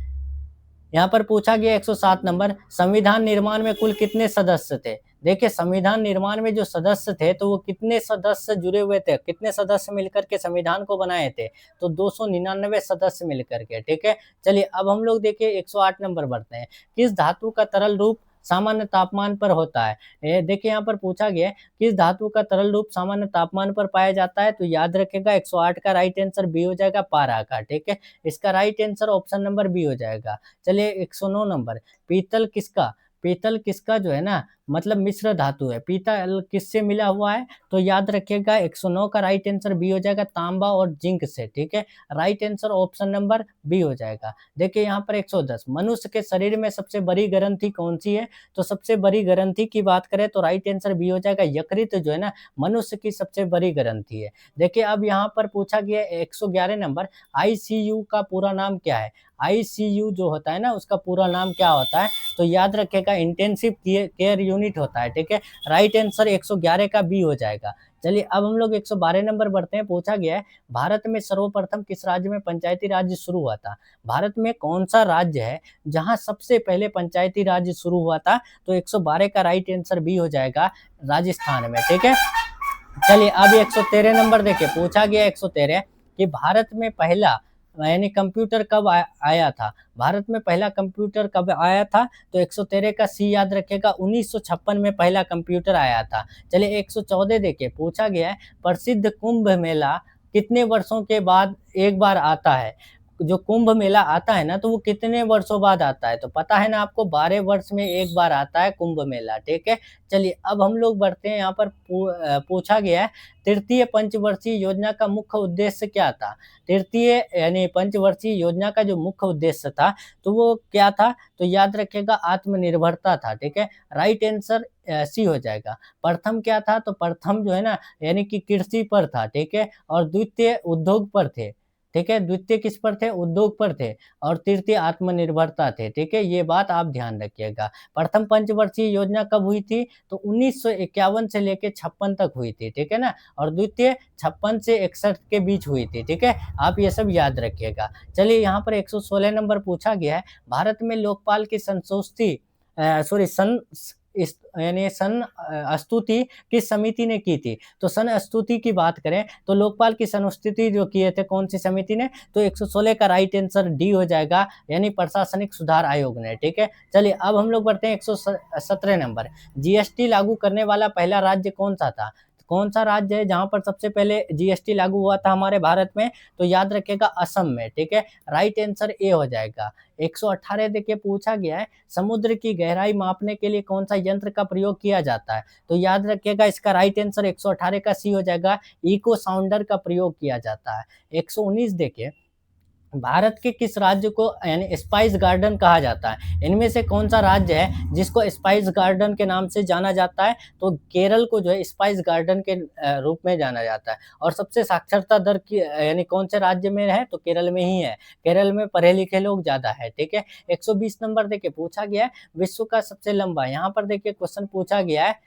A: यहाँ पर पूछा गया 107 नंबर, संविधान निर्माण में कुल कितने सदस्य थे? देखिए संविधान निर्माण में जो सदस्य थे तो वो कितने सदस्य जुड़े हुए थे, कितने सदस्य मिलकर के संविधान को बनाए थे? तो 299 सदस्य मिलकर के, ठीक है? चलिए अब हम लोग देखिए 108 नंबर बढ़ते हैं, किस धातु का तरल रूप सामान्य तापमान पर होता है? देखिए यहाँ पर पूछा गया है, किस धातु का तरल रूप सामान्य तापमान पर पाया जाता है? तो याद रखेगा 108 का राइट आंसर बी हो जाएगा, पारा का, ठीक है? इसका right answer option number B हो जाएगा। चलिए 109 नंबर, पीतल किसका, पीतल किसका जो है ना मतलब मिश्र धातु है, पीतल किससे मिला हुआ है? तो याद रखिएगा 109 का राइट आंसर बी हो जाएगा, तांबा और जिंक से, ठीक है? Right answer option number B हो जाएगा। देखिए यहाँ पर 110, मनुष्य के शरीर में सबसे बड़ी ग्रंथि कौन सी है? तो सबसे बड़ी ग्रंथि की बात करें तो राइट आंसर बी हो जाएगा, यकृत जो है ना मनुष्य की सबसे बड़ी ग्रंथि है। देखिए अब यहाँ पर पूछा गया 111 नंबर, आईसीयू का पूरा नाम क्या है? आईसीयू जो होता है ना उसका पूरा नाम क्या होता है? तो याद रखिएगा इंटेंसिव केयर यूनिट होता है, ठीक है? राइट आंसर 111 का बी हो जाएगा। चलिए अब हम लोग 112 नंबर बढ़ते हैं, पूछा गया है, भारत में सर्वप्रथम किस राज्य में पंचायती राज शुरू हुआ था? भारत में कौन सा राज्य है जहां सबसे पहले पंचायती राज शुरू हुआ था? तो 112 का राइट आंसर बी हो जाएगा, राजस्थान में, ठीक है? चलिए अब 113 नंबर देखिए, पूछा गया 113 कि भारत में पहला यानी कंप्यूटर कब आया था? भारत में पहला कंप्यूटर कब आया था? तो 113 का सी याद रखिएगा, 1956 में पहला कंप्यूटर आया था। चलिए 114 देखिए, पूछा गया है, प्रसिद्ध कुंभ मेला कितने वर्षों के बाद एक बार आता है? जो कुंभ मेला आता है ना तो वो कितने वर्षों बाद आता है? तो पता है ना आपको, 12 वर्ष में एक बार आता है कुंभ मेला, ठीक है? चलिए अब हम लोग बढ़ते हैं, यहाँ पर पूछा गया है, तृतीय पंचवर्षीय योजना का मुख्य उद्देश्य क्या था? तृतीय यानी पंचवर्षीय योजना का जो मुख्य उद्देश्य था तो वो क्या था? तो याद रखिएगा आत्मनिर्भरता था, ठीक है? राइट आंसर सी हो जाएगा। प्रथम क्या था? तो प्रथम जो है ना यानी कि कृषि पर था, ठीक है? और द्वितीय उद्योग पर थे, ठीक है? द्वितीय किस पर थे? उद्योग पर थे। और तृतीय आत्मनिर्भरता थे, ठीक है? ये बात आप ध्यान रखिएगा। प्रथम पंचवर्षीय योजना कब हुई थी? तो 1951 से लेके 56 तक हुई थी, ठीक है ना? और द्वितीय 56 से 61 के बीच हुई थी, ठीक है? आप ये सब याद रखिएगा। चलिए यहाँ पर 116 नंबर पूछा गया है, भारत में लोकपाल की संस्तुति सॉरी सन इस यानी स्तुति किस समिति ने की थी? तो स्तुति की बात करें तो लोकपाल की संस्तुति जो किए थे कौन सी समिति ने? तो 116 का राइट आंसर डी हो जाएगा, यानी प्रशासनिक सुधार आयोग ने, ठीक है? चलिए अब हम लोग बढ़ते हैं 117 नंबर, जीएसटी लागू करने वाला पहला राज्य कौन सा था? कौन सा राज्य है जहां पर सबसे पहले जीएसटी लागू हुआ था हमारे भारत में? तो याद रखिएगा असम में, ठीक है? राइट आंसर ए हो जाएगा। 118 देखिए पूछा गया है, समुद्र की गहराई मापने के लिए कौन सा यंत्र का प्रयोग किया जाता है? तो याद रखिएगा इसका राइट आंसर 118 का सी हो जाएगा, इको साउंडर का प्रयोग किया जाता है। 119 देखिए, भारत के किस राज्य को यानी स्पाइस गार्डन कहा जाता है? इनमें से कौन सा राज्य है जिसको स्पाइस गार्डन के नाम से जाना जाता है? तो केरल को जो है स्पाइस गार्डन के रूप में जाना जाता है। और सबसे साक्षरता दर की यानी कौन से राज्य में है? तो केरल में ही है। केरल में पढ़े लिखे लोग ज़्यादा है, ठीक है? 120 नंबर देखिए पूछा गया है, विश्व का सबसे लंबा, यहाँ पर देखिए क्वेश्चन पूछा गया है,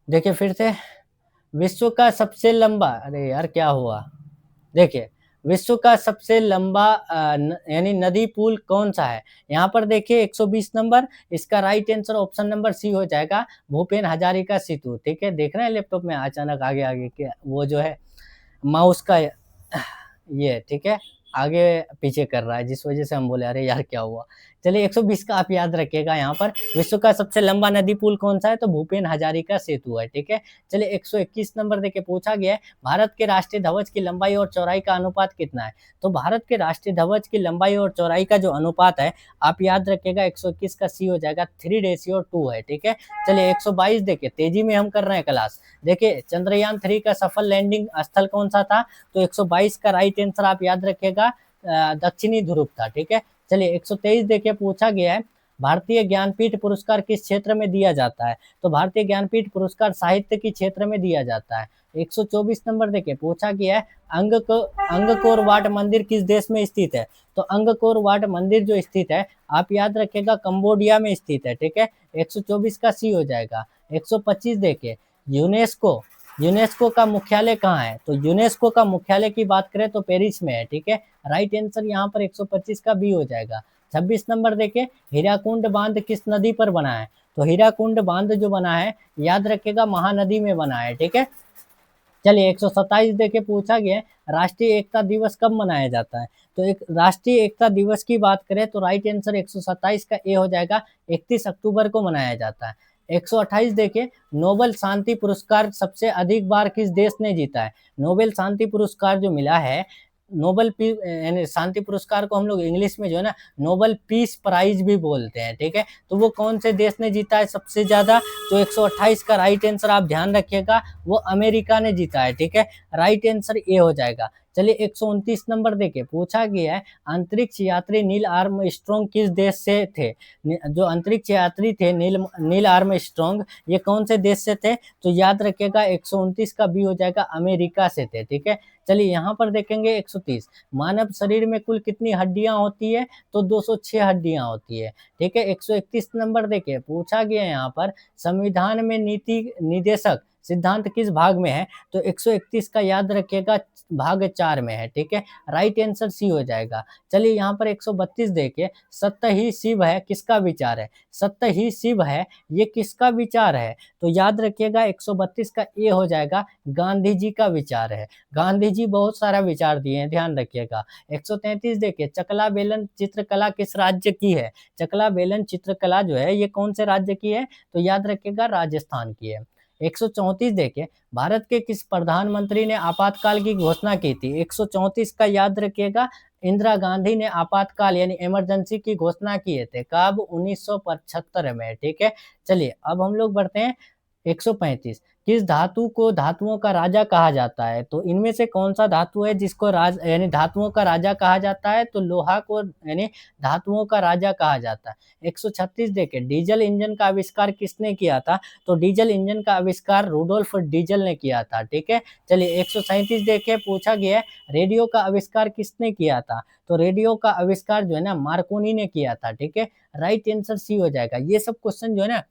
A: देखिए फिर से, विश्व का सबसे लंबा, अरे यार क्या हुआ? देखिए, विश्व का सबसे लंबा यानी नदी पुल कौन-सा है? यहाँ पर देखिए 120 नंबर, इसका right answer option number C हो जाएगा, भूपेन हजारिका सेतु, ठीक है? देख रहे हैं लैपटॉप में अचानक आगे-आगे के वो जो है माउस का ये ठीक है, आगे पीछे कर रहा है, जिस वजह से हम बोले अरे यार क्या हुआ। चलिए 120 का आप याद रखिएगा यहाँ पर। विश्व का सबसे लंबा नदी पुल कौन सा है, तो भूपेन हजारिका सेतु है, ठीक है। चलिए 121 नंबर देखिए पूछा गया है, भारत के राष्ट्रीय ध्वज की लंबाई और चौड़ाई का अनुपात कितना है। तो भारत के राष्ट्रीय ध्वज की लंबाई और चौड़ाई का जो अनुपात है, आप याद रखिएगा 121 का सी हो जाएगा, 3:2 है, ठीक है। चलिए 122 देखिए, तेजी में हम कर रहे हैं क्लास। देखिए चंद्रयान 3 का सफल लैंडिंग स्थल कौन सा था, तो 122 का राइट आंसर आप याद रखिएगा दक्षिणी ध्रुव था, ठीक है। चलिए 123 देखिए पूछा गया है, भारतीय ज्ञानपीठ पुरस्कार किस क्षेत्र में दिया जाता है। तो भारतीय ज्ञानपीठ पुरस्कार साहित्य के क्षेत्र में दिया जाता है। 124 नंबर देखिए पूछा गया है, अंगकोर वाट मंदिर किस देश में स्थित है। तो अंगकोर वाट मंदिर जो स्थित है, आप याद रखिएगा कंबोडिया में स्थित है, ठीक है। 124 का सी हो जाएगा। 125 देखिए, यूनेस्को यूनेस्को का मुख्यालय कहाँ है। तो यूनेस्को का मुख्यालय की बात करें तो पेरिस में है, ठीक है। राइट आंसर यहाँ पर 125 का बी हो जाएगा। 26 नंबर देखिए, हीराकुंड बांध किस नदी पर बना है। तो हीराकुंड बांध जो बना है, याद रखिएगा महानदी में बना है, ठीक है। चलिए 127 देखिए पूछा गया है, राष्ट्रीय एकता दिवस कब मनाया जाता है। तो एक राष्ट्रीय एकता दिवस की बात करें तो राइट आंसर 127 का ए हो जाएगा, 31 अक्टूबर को मनाया जाता है। 128 देखिए, नोबेल शांति पुरस्कार सबसे अधिक बार किस देश ने जीता है। नोबेल शांति पुरस्कार जो मिला है, नोबेल यानी शांति पुरस्कार को हम लोग इंग्लिश में जो है ना नोबेल पीस प्राइज भी बोलते हैं, ठीक है। तो वो कौन से देश ने जीता है सबसे ज्यादा, तो 128 का राइट आंसर आप ध्यान रखिएगा, वो अमेरिका ने जीता है, ठीक है। राइट आंसर ए हो जाएगा। चलिए 129 नंबर देखिए पूछा गया है, अंतरिक्ष यात्री नील आर्मस्ट्रॉन्ग किस देश से थे। जो अंतरिक्ष यात्री थे नील आर्मस्ट्रॉन्ग, ये कौन से देश से थे। तो याद रखिएगा 129 का बी हो जाएगा, अमेरिका से थे, ठीक है। चलिए यहाँ पर देखेंगे 130, मानव शरीर में कुल कितनी हड्डियां होती है। तो 206 हड्डियां होती है, ठीक है। 131 नंबर देखिए पूछा गया है यहाँ पर, संविधान में नीति निदेशक सिद्धांत किस भाग में है। तो 131 का याद रखिएगा भाग 4 में है, ठीक है। राइट आंसर सी हो जाएगा। चलिए यहाँ पर 132 देखिए, सत्य ही शिव है किसका विचार है। सत्य ही शिव है, ये किसका विचार है। तो याद रखिएगा 132 का ए हो जाएगा, गांधी जी का विचार है। गांधी जी बहुत सारा विचार दिए हैं, ध्यान रखिएगा। 133 देखिए, चकला बेलन चित्रकला किस राज्य की है। चकला बेलन चित्रकला जो है ये कौन से राज्य की है। तो याद रखिएगा राजस्थान की है। 134 देखिए, भारत के किस प्रधानमंत्री ने आपातकाल की घोषणा की थी। 134 का याद रखिएगा, इंदिरा गांधी ने आपातकाल यानी इमरजेंसी की घोषणा किए थे, कब 1975 में, ठीक है। चलिए अब हम लोग बढ़ते हैं 135, किस धातु को धातुओं का राजा कहा जाता है। तो इनमें से कौन सा धातु है जिसको राज यानी धातुओं का राजा कहा जाता है। तो लोहा को यानी धातुओं का राजा कहा जाता है। 136 देखिए, डीजल इंजन का आविष्कार किसने किया था। तो डीजल इंजन का आविष्कार रुडोल्फ डीजल ने किया था, ठीक है। चलिए 137 देखिए पूछा गया है, रेडियो का आविष्कार किसने किया था। तो रेडियो का आविष्कार जो है ना मार्कोनी ने किया था, ठीक है। राइट आंसर सी हो जाएगा। ये सब क्वेश्चन जो है ना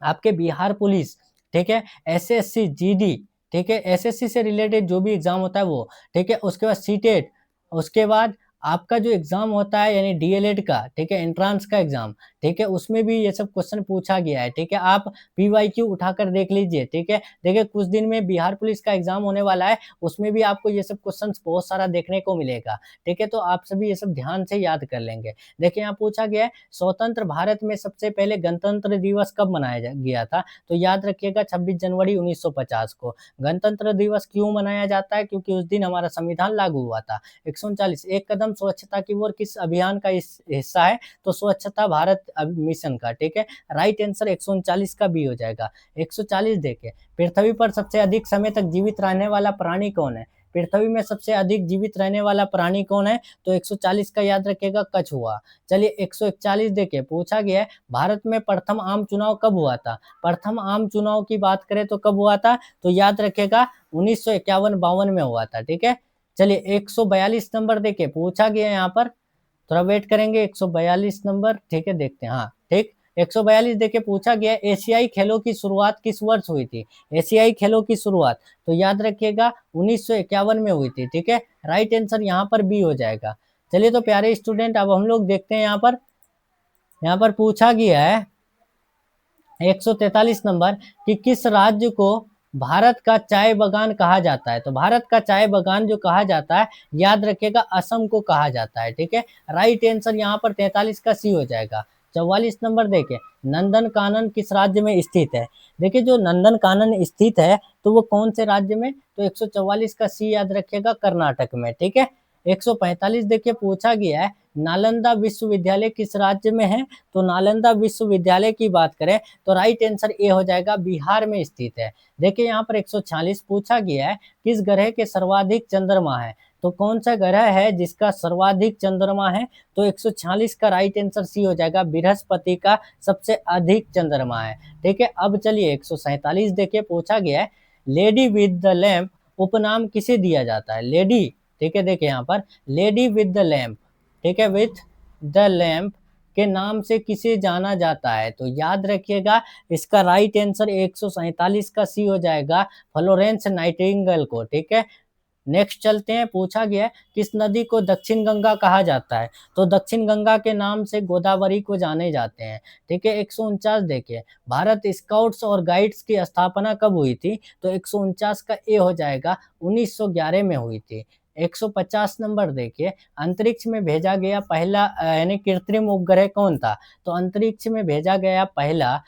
A: आपके बिहार पुलिस, ठीक है, एसएससी जीडी, ठीक है, एसएससी से रिलेटेड जो भी एग्जाम होता है वो, ठीक है। उसके बाद सीटेट, उसके बाद आपका जो एग्जाम होता है यानी डीएलएड का, ठीक है, एंट्रांस का एग्जाम, ठीक है, उसमें भी ये सब क्वेश्चन पूछा गया है, ठीक है। आप पीवाईक्यू उठाकर देख लीजिए, ठीक है। देखिए कुछ दिन में बिहार पुलिस का एग्जाम होने वाला है, उसमें भी आपको ये सब क्वेश्चन बहुत सारा देखने को मिलेगा, ठीक है। तो आप सभी ये सब ध्यान से याद कर लेंगे। देखिए यहाँ पूछा गया है, स्वतंत्र भारत में सबसे पहले गणतंत्र दिवस कब मनाया गया था। तो याद रखिएगा 26 जनवरी 1950 को। गणतंत्र दिवस क्यों मनाया जाता है, क्योंकि उस दिन हमारा संविधान लागू हुआ था। 139, एक कदम स्वच्छता की ओर किस अभियान का हिस्सा है। तो स्वच्छता भारत मिशन का, ठीक है। राइट आंसर 139 का बी हो जाएगा। 140 देखिए, पृथ्वी पर सबसे अधिक समय तक जीवित रहने वाला प्राणी कौन है। पृथ्वी में सबसे अधिक जीवित रहने वाला प्राणी कौन है। तो 140 का याद रखिएगा कछुआ। चलिए 141 देखिए पूछा गया है, भारत में प्रथम आम चुनाव कब हुआ था। प्रथम आम चुनाव की बात करें तो कब हुआ था। तो याद रखिएगा 1951-52 में हुआ था, ठीक है। चलिए 142 नंबर देखिए पूछा गया है यहाँ पर, थोड़ा वेट करेंगे। 142 नंबर, ठीक है, देखते हैं। हाँ ठीक, 142 देखिए पूछा गया, एशियाई खेलों की शुरुआत किस वर्ष हुई थी। एशियाई खेलों की शुरुआत, तो याद रखिएगा 1951 में हुई थी, ठीक है। राइट आंसर यहाँ पर बी हो जाएगा। चलिए तो प्यारे स्टूडेंट, अब हम लोग देखते हैं यहाँ पर पूछा गया है 143 नंबर कि किस राज्य को भारत का चाय बागान कहा जाता है? तो भारत का चाय बागान जो कहा जाता है, याद रखिएगा असम को कहा जाता है, ठीक है। राइट आंसर यहाँ पर 43 का सी हो जाएगा। 44 नंबर देखिए, नंदन कानन किस राज्य में स्थित है? देखिए जो नंदन कानन स्थित है तो वो कौन से राज्य में? तो 144 का सी याद रखिएगा, कर्नाटक में, ठीक है। 145 देखिए पूछा गया है, नालंदा विश्वविद्यालय किस राज्य में है? तो नालंदा विश्वविद्यालय की बात करें तो राइट आंसर ए हो जाएगा, बिहार में स्थित है। देखिए यहाँ पर 146 पूछा गया है, किस ग्रह के सर्वाधिक चंद्रमा है? तो कौन सा ग्रह है जिसका सर्वाधिक चंद्रमा है? तो 146 का राइट आंसर सी हो जाएगा, बृहस्पति का सबसे अधिक चंद्रमा है, ठीक है। अब चलिए 147 देखिए पूछा गया है, लेडी विद द लैंप उपनाम किसे दिया जाता है? लेडी, ठीक है, देखिए यहाँ पर लेडी विद द लैंप, ठीक है, विथ द लैंप के नाम से किसे जाना जाता है? तो याद रखिएगा इसका राइट आंसर 147 का सी हो जाएगा, फ्लोरेंस नाइटिंगेल को, ठीक है। नेक्स्ट चलते हैं, पूछा गया है किस नदी को दक्षिण गंगा कहा जाता है? तो दक्षिण गंगा के नाम से गोदावरी को जाने जाते हैं, ठीक है। 149 देखिए, भारत स्काउट्स और गाइड्स की स्थापना कब हुई थी? तो 149 का ए हो जाएगा, 1911 में हुई थी। 150 नंबर देखिए, अंतरिक्ष में भेजा गया पहला यानी कृत्रिम उपग्रह कौन था? तो अंतरिक्ष में भेजा गया पहला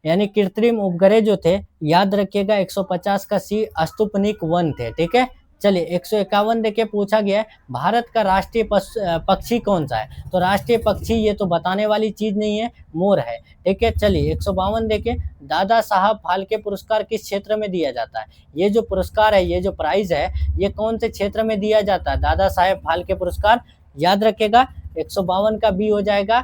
A: यानी कृत्रिम उपग्रह जो थे, याद रखिएगा 150 का सी स्पुतनिक 1 थे, ठीक है। चलिए 151 देखिए पूछा गया है, भारत का राष्ट्रीय पक्षी कौन सा है? तो राष्ट्रीय पक्षी ये तो बताने वाली चीज नहीं है, मोर है, ठीक है। चलिए 152 देखिए, दादा साहब फाल्के पुरस्कार किस क्षेत्र में दिया जाता है? ये जो पुरस्कार है, ये जो प्राइज है, ये कौन से क्षेत्र में दिया जाता है? दादा साहेब फाल्के पुरस्कार, याद रखिएगा 152 का बी हो जाएगा,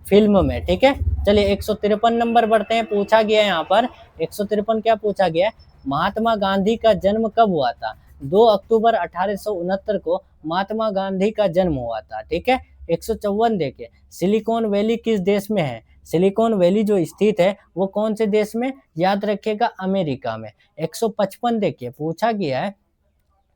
A: फिल्म में, ठीक है। चलिए 153 नंबर बढ़ते हैं, पूछा गया है यहाँ पर 153 क्या पूछा गया है, महात्मा गांधी का जन्म कब हुआ था? 2 अक्टूबर 1869 को महात्मा गांधी का जन्म हुआ था, ठीक है। 154 देखिए, सिलिकॉन वैली किस देश में है? सिलिकॉन वैली जो स्थित है वो कौन से देश में? याद रखिएगा अमेरिका में। 155 देखिए पूछा गया है,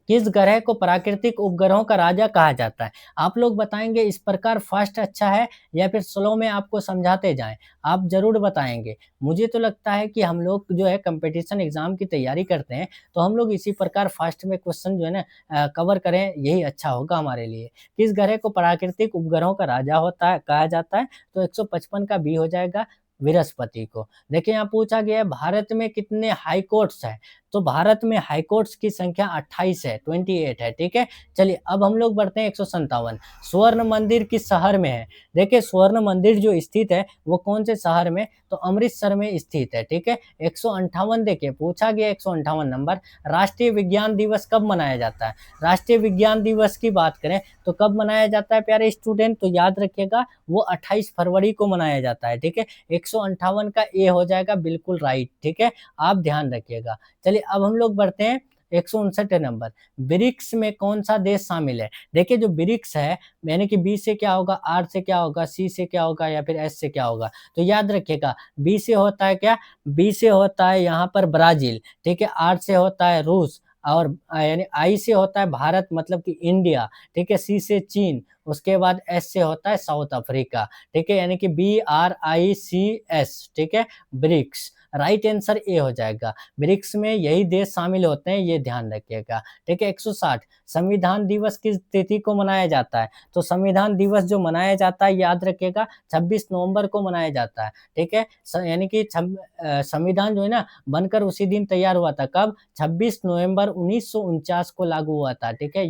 A: किस ग्रह को प्राकृतिक उपग्रहों का राजा कहा जाता है? आप लोग बताएंगे इस प्रकार फास्ट अच्छा है या फिर स्लो में आपको समझाते जाएं? आप जरूर बताएंगे। मुझे तो लगता है कि हम लोग जो है कंपटीशन एग्जाम की तैयारी करते हैं तो हम लोग इसी प्रकार फास्ट में क्वेश्चन जो है ना कवर करें, यही अच्छा होगा हमारे लिए। किस ग्रह को प्राकृतिक उपग्रहों का राजा होता है कहा जाता है? तो 155 का बी हो जाएगा, बृहस्पति को। देखिए यहाँ पूछा गया है भारत में कितने हाई कोर्ट्स हैं? तो भारत में हाई कोर्ट्स की संख्या 28 है, 28 है, ठीक है। चलिए अब हम लोग बढ़ते हैं 157, स्वर्ण मंदिर किस शहर में है? देखिए स्वर्ण मंदिर जो स्थित है वो कौन से शहर में? तो अमृतसर में स्थित है, ठीक है। 158 देखिए पूछा गया 158 नंबर, राष्ट्रीय विज्ञान दिवस कब मनाया जाता है? राष्ट्रीय विज्ञान दिवस की बात करें तो कब मनाया जाता है प्यारे स्टूडेंट? तो याद रखिएगा वो 28 फरवरी को मनाया जाता है, ठीक है। 158 का ए हो जाएगा बिल्कुल राइट, ठीक है, आप ध्यान रखिएगा। चलिए अब हम लोग बढ़ते हैं 159 नंबर, ब्रिक्स में कौन सा देश शामिल है? देखिए जो ब्रिक्स है यानी कि बी से क्या होगा, आर से क्या होगा, सी से क्या होगा या फिर एस से क्या होगा? तो याद रखिएगा बी से होता है क्या? बी से होता है यहाँ पर ब्राजील, ठीक है। आर से होता है रूस, और यानी आई से होता है भारत मतलब कि इंडिया, ठीक है। सी से चीन, उसके बाद एस से होता है साउथ अफ्रीका, ठीक है, यानी कि BRICS, ठीक है, ब्रिक्स। राइट आंसर ए हो जाएगा, ब्रिक्स में यही देश शामिल होते हैं, ये ध्यान रखिएगा, ठीक है। 160, संविधान दिवस किस तिथि को मनाया जाता है? तो संविधान दिवस जो मनाया जाता है याद रखिएगा 26 नवंबर को मनाया जाता है, ठीक है। यानी कि संविधान जो है ना बनकर उसी दिन तैयार हुआ था, कब? 26 नवंबर 1949 को लागू हुआ था, ठीक है।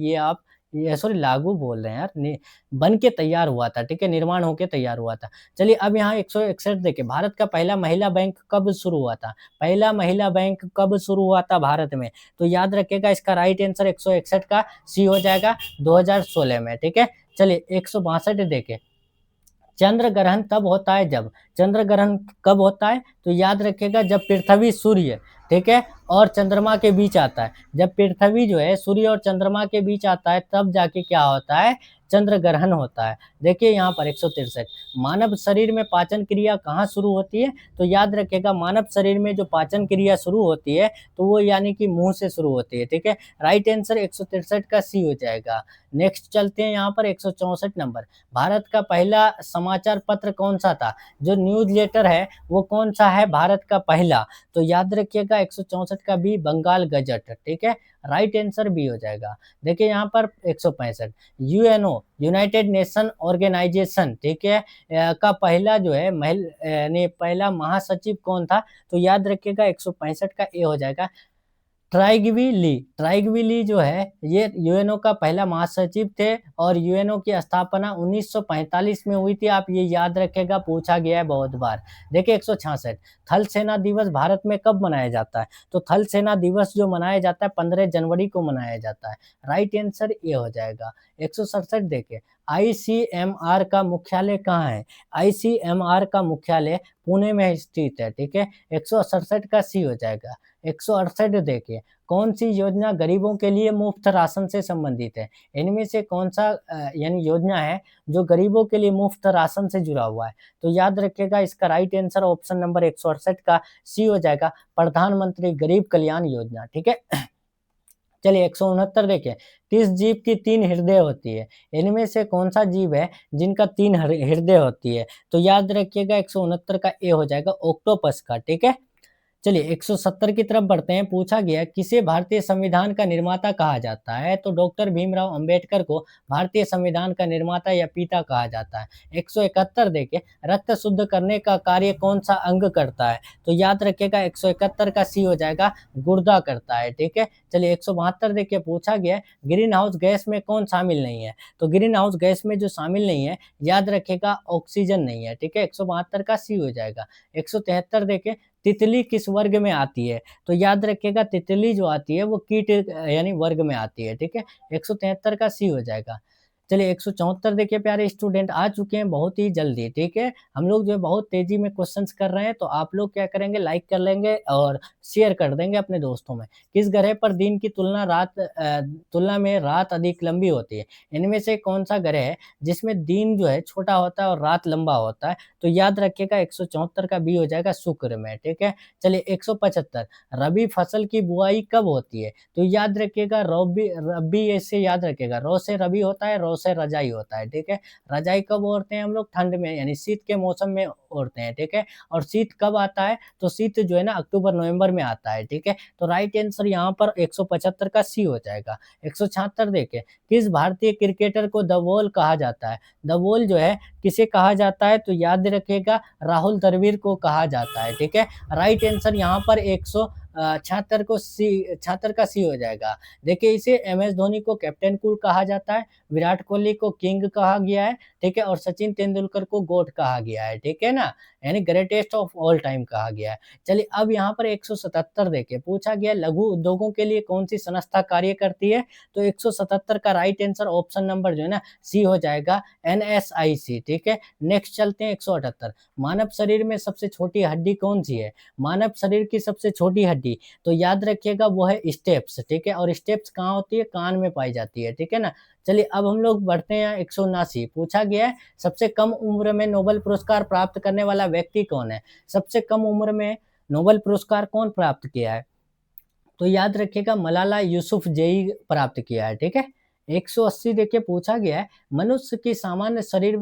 A: ये सॉरी लागू बोल रहे हैं यार, बन के तैयार हुआ था, ठीक है, निर्माण होके तैयार हुआ था। चलिए अब यहाँ 161 देखिए, भारत का पहला महिला बैंक कब शुरू हुआ था? पहला महिला बैंक कब शुरू हुआ था भारत में? तो याद रखिएगा इसका राइट आंसर 161 का सी हो जाएगा, 2016 में, ठीक है। चलिए 162 देखें, चंद्र ग्रहण तब होता है जब, चंद्र ग्रहण कब होता है? तो याद रखिएगा जब पृथ्वी, सूर्य, ठीक है, और चंद्रमा के बीच आता है। जब पृथ्वी जो है सूर्य और चंद्रमा के बीच आता है तब जाके क्या होता है? चंद्र ग्रहण होता है। देखिए यहाँ पर 163 मानव शरीर में पाचन क्रिया कहाँ शुरू होती है? तो याद रखिएगा मानव शरीर में जो पाचन क्रिया शुरू होती है तो वो यानी कि मुँह से शुरू होती है, ठीक है? राइट आंसर 163 का सी हो जाएगा। नेक्स्ट चलते हैं यहाँ पर 164 नंबर। भारत का पहला समाचार पत्र कौन-सा था? जो न्यूज़लेटर है वो कौन-सा है भारत का पहला? तो याद रखिएगा 164 का बी बंगाल गज़ट, ठीक है? राइट आंसर बी हो जाएगा। देखिए यहाँ पर 165 यूएनओ यूनाइटेड नेशन ऑर्गेनाइजेशन, ठीक है? का पहला जो है यानी पहला महासचिव कौन था? तो याद रखिएगा 165 का ए हो जाएगा ट्राइगवी ली जो है ये यूएनओ का पहला महासचिव थे और यूएनओ की स्थापना 1945 में हुई थी। आप ये याद रखिएगा, पूछा गया है बहुत बार। देखिए 166 थल सेना दिवस भारत में कब मनाया जाता है? तो थल सेना दिवस जो मनाया जाता है 15 जनवरी को मनाया जाता है। राइट आंसर ये हो जाएगा। 167 देखिए आईसीएमआर का मुख्यालय कहाँ है? आईसीएमआर का मुख्यालय पुणे में स्थित है, ठीक है? 167 का सी हो जाएगा। 168 देखिए कौन सी योजना गरीबों के लिए मुफ्त राशन से संबंधित है? इनमें से कौन-सा यानी योजना है जो गरीबों के लिए मुफ्त राशन से जुड़ा हुआ है? तो याद रखिएगा इसका राइट आंसर ऑप्शन नंबर 168 का सी हो जाएगा, प्रधानमंत्री गरीब कल्याण योजना, ठीक है? चलिए 169 देखिए, किस जीव की 3 हृदय होती है? इनमें से कौन-सा जीव है जिनका 3 हृदय होती है? तो याद रखिएगा 169 का ए हो जाएगा ऑक्टोपस का, ठीक है? चलिए 170 की तरफ बढ़ते हैं। पूछा गया किसे भारतीय संविधान का निर्माता कहा जाता है? तो डॉक्टर भीमराव अंबेडकर को भारतीय संविधान का निर्माता या पिता कहा जाता है। 171 देखिए रक्त शुद्ध करने का कार्य कौन-सा अंग करता है? तो याद रखिएगा 171 का सी हो जाएगा, गुर्दा करता है, ठीक है? चलिए 172 देखिए पूछा गया है ग्रीन हाउस गैस में कौन शामिल नहीं है? तो ग्रीन हाउस गैस में जो शामिल नहीं है, याद रखिएगा ऑक्सीजन नहीं है, ठीक है? 172 का सी हो जाएगा। 173 देखिए तितली किस वर्ग में आती है? तो याद रखिएगा तितली जो आती है वो कीट यानी वर्ग में आती है, ठीक है? 173 का सी हो जाएगा। चलिए 174 देखिए प्यारे स्टूडेंट आ चुके हैं बहुत ही जल्दी, ठीक है? हम लोग जो है बहुत तेज़ी में क्वेश्चन्स कर रहे हैं, तो आप लोग क्या करेंगे लाइक कर लेंगे और शेयर कर देंगे अपने दोस्तों में। किस ग्रह पर दिन की तुलना में रात अधिक लंबी होती है? इनमें से कौन-सा ग्रह है जिसमें दिन जो है छोटा होता है और रात लंबा होता है? तो याद रखिएगा 174 का बी हो जाएगा शुक्र में, ठीक है? चलिए 175 रबी फसल की बुआई कब होती है? तो याद रखिएगा रबी ऐसे याद रखिएगा, रौ से रबी होता है, रौ से रजाई होता है, ठीक है? रजाई कब ओढ़ते हैं हम लोग? ठंड में यानी शीत के मौसम में ओढ़ते हैं, ठीक है? और शीत कब आता है? तो शीत जो है ना अक्टूबर-नवंबर में आता है, ठीक है? तो राइट आंसर यहाँ पर 175 का सी हो जाएगा। 176 देखिए, किस भारतीय क्रिकेटर को द वॉल कहा जाता है? द वॉल जो है किसे कहा जाता है? तो याद रखिएगा राहुल द्रविड़ को कहा जाता है, ठीक है? राइट आंसर यहाँ पर 76 को सी 76 का सी हो जाएगा। देखिए इसे एमएस धोनी को कैप्टन कूल कहा जाता है, विराट कोहली को किंग कहा गया है, ठीक है? और सचिन तेंदुलकर को गोट कहा गया है, ठीक है ना? यानी ग्रेटेस्ट ऑफ ऑल टाइम कहा गया है। चलिए अब यहाँ पर 177 देखिए, पूछा गया लघु उद्योगों के लिए कौन-सी संस्था कार्य करती है? तो 177 का राइट आंसर ऑप्शन नंबर जो है ना सी हो जाएगा एनएसआईसी, ठीक है? नेक्स्ट चलते हैं 178 मानव शरीर में सबसे छोटी हड्डी कौन-सी है? मानव शरीर की सबसे छोटी हड्डी, तो याद रखिएगा वो है स्टेप्स, ठीक है? और स्टेप्स कहाँ होती है? कान में पाई जाती है, ठीक है ना? चलिए अब हम लोग बढ़ते हैं 179 पूछा गया है सबसे कम उम्र में नोबेल पुरस्कार प्राप्त करने वाला व्यक्ति कौन है? सबसे कम उम्र में नोबेल पुरस्कार कौन प्राप्त किया है? तो याद रखिएगा मलाला यूसुफ़ज़ई प्राप्त किया है, ठीक है? 180 देखिए पूछा गया है, मनुष्य की सामान्य शरीर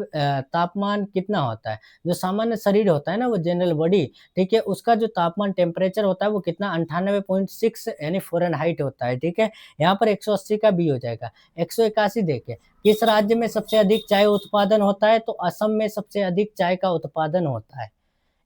A: तापमान कितना होता है? जो सामान्य शरीर होता है ना वो जनरल बॉडी, ठीक है? उसका जो तापमान टेम्परेचर होता है वो कितना 98.6 यानी फ़ारेनहाइट होता है, ठीक है? यहाँ पर 180 का बी हो जाएगा। 181 देखिए, किस राज्य में सबसे अधिक चाय उत्पादन होता है? तो असम में सबसे अधिक चाय का उत्पादन होता है।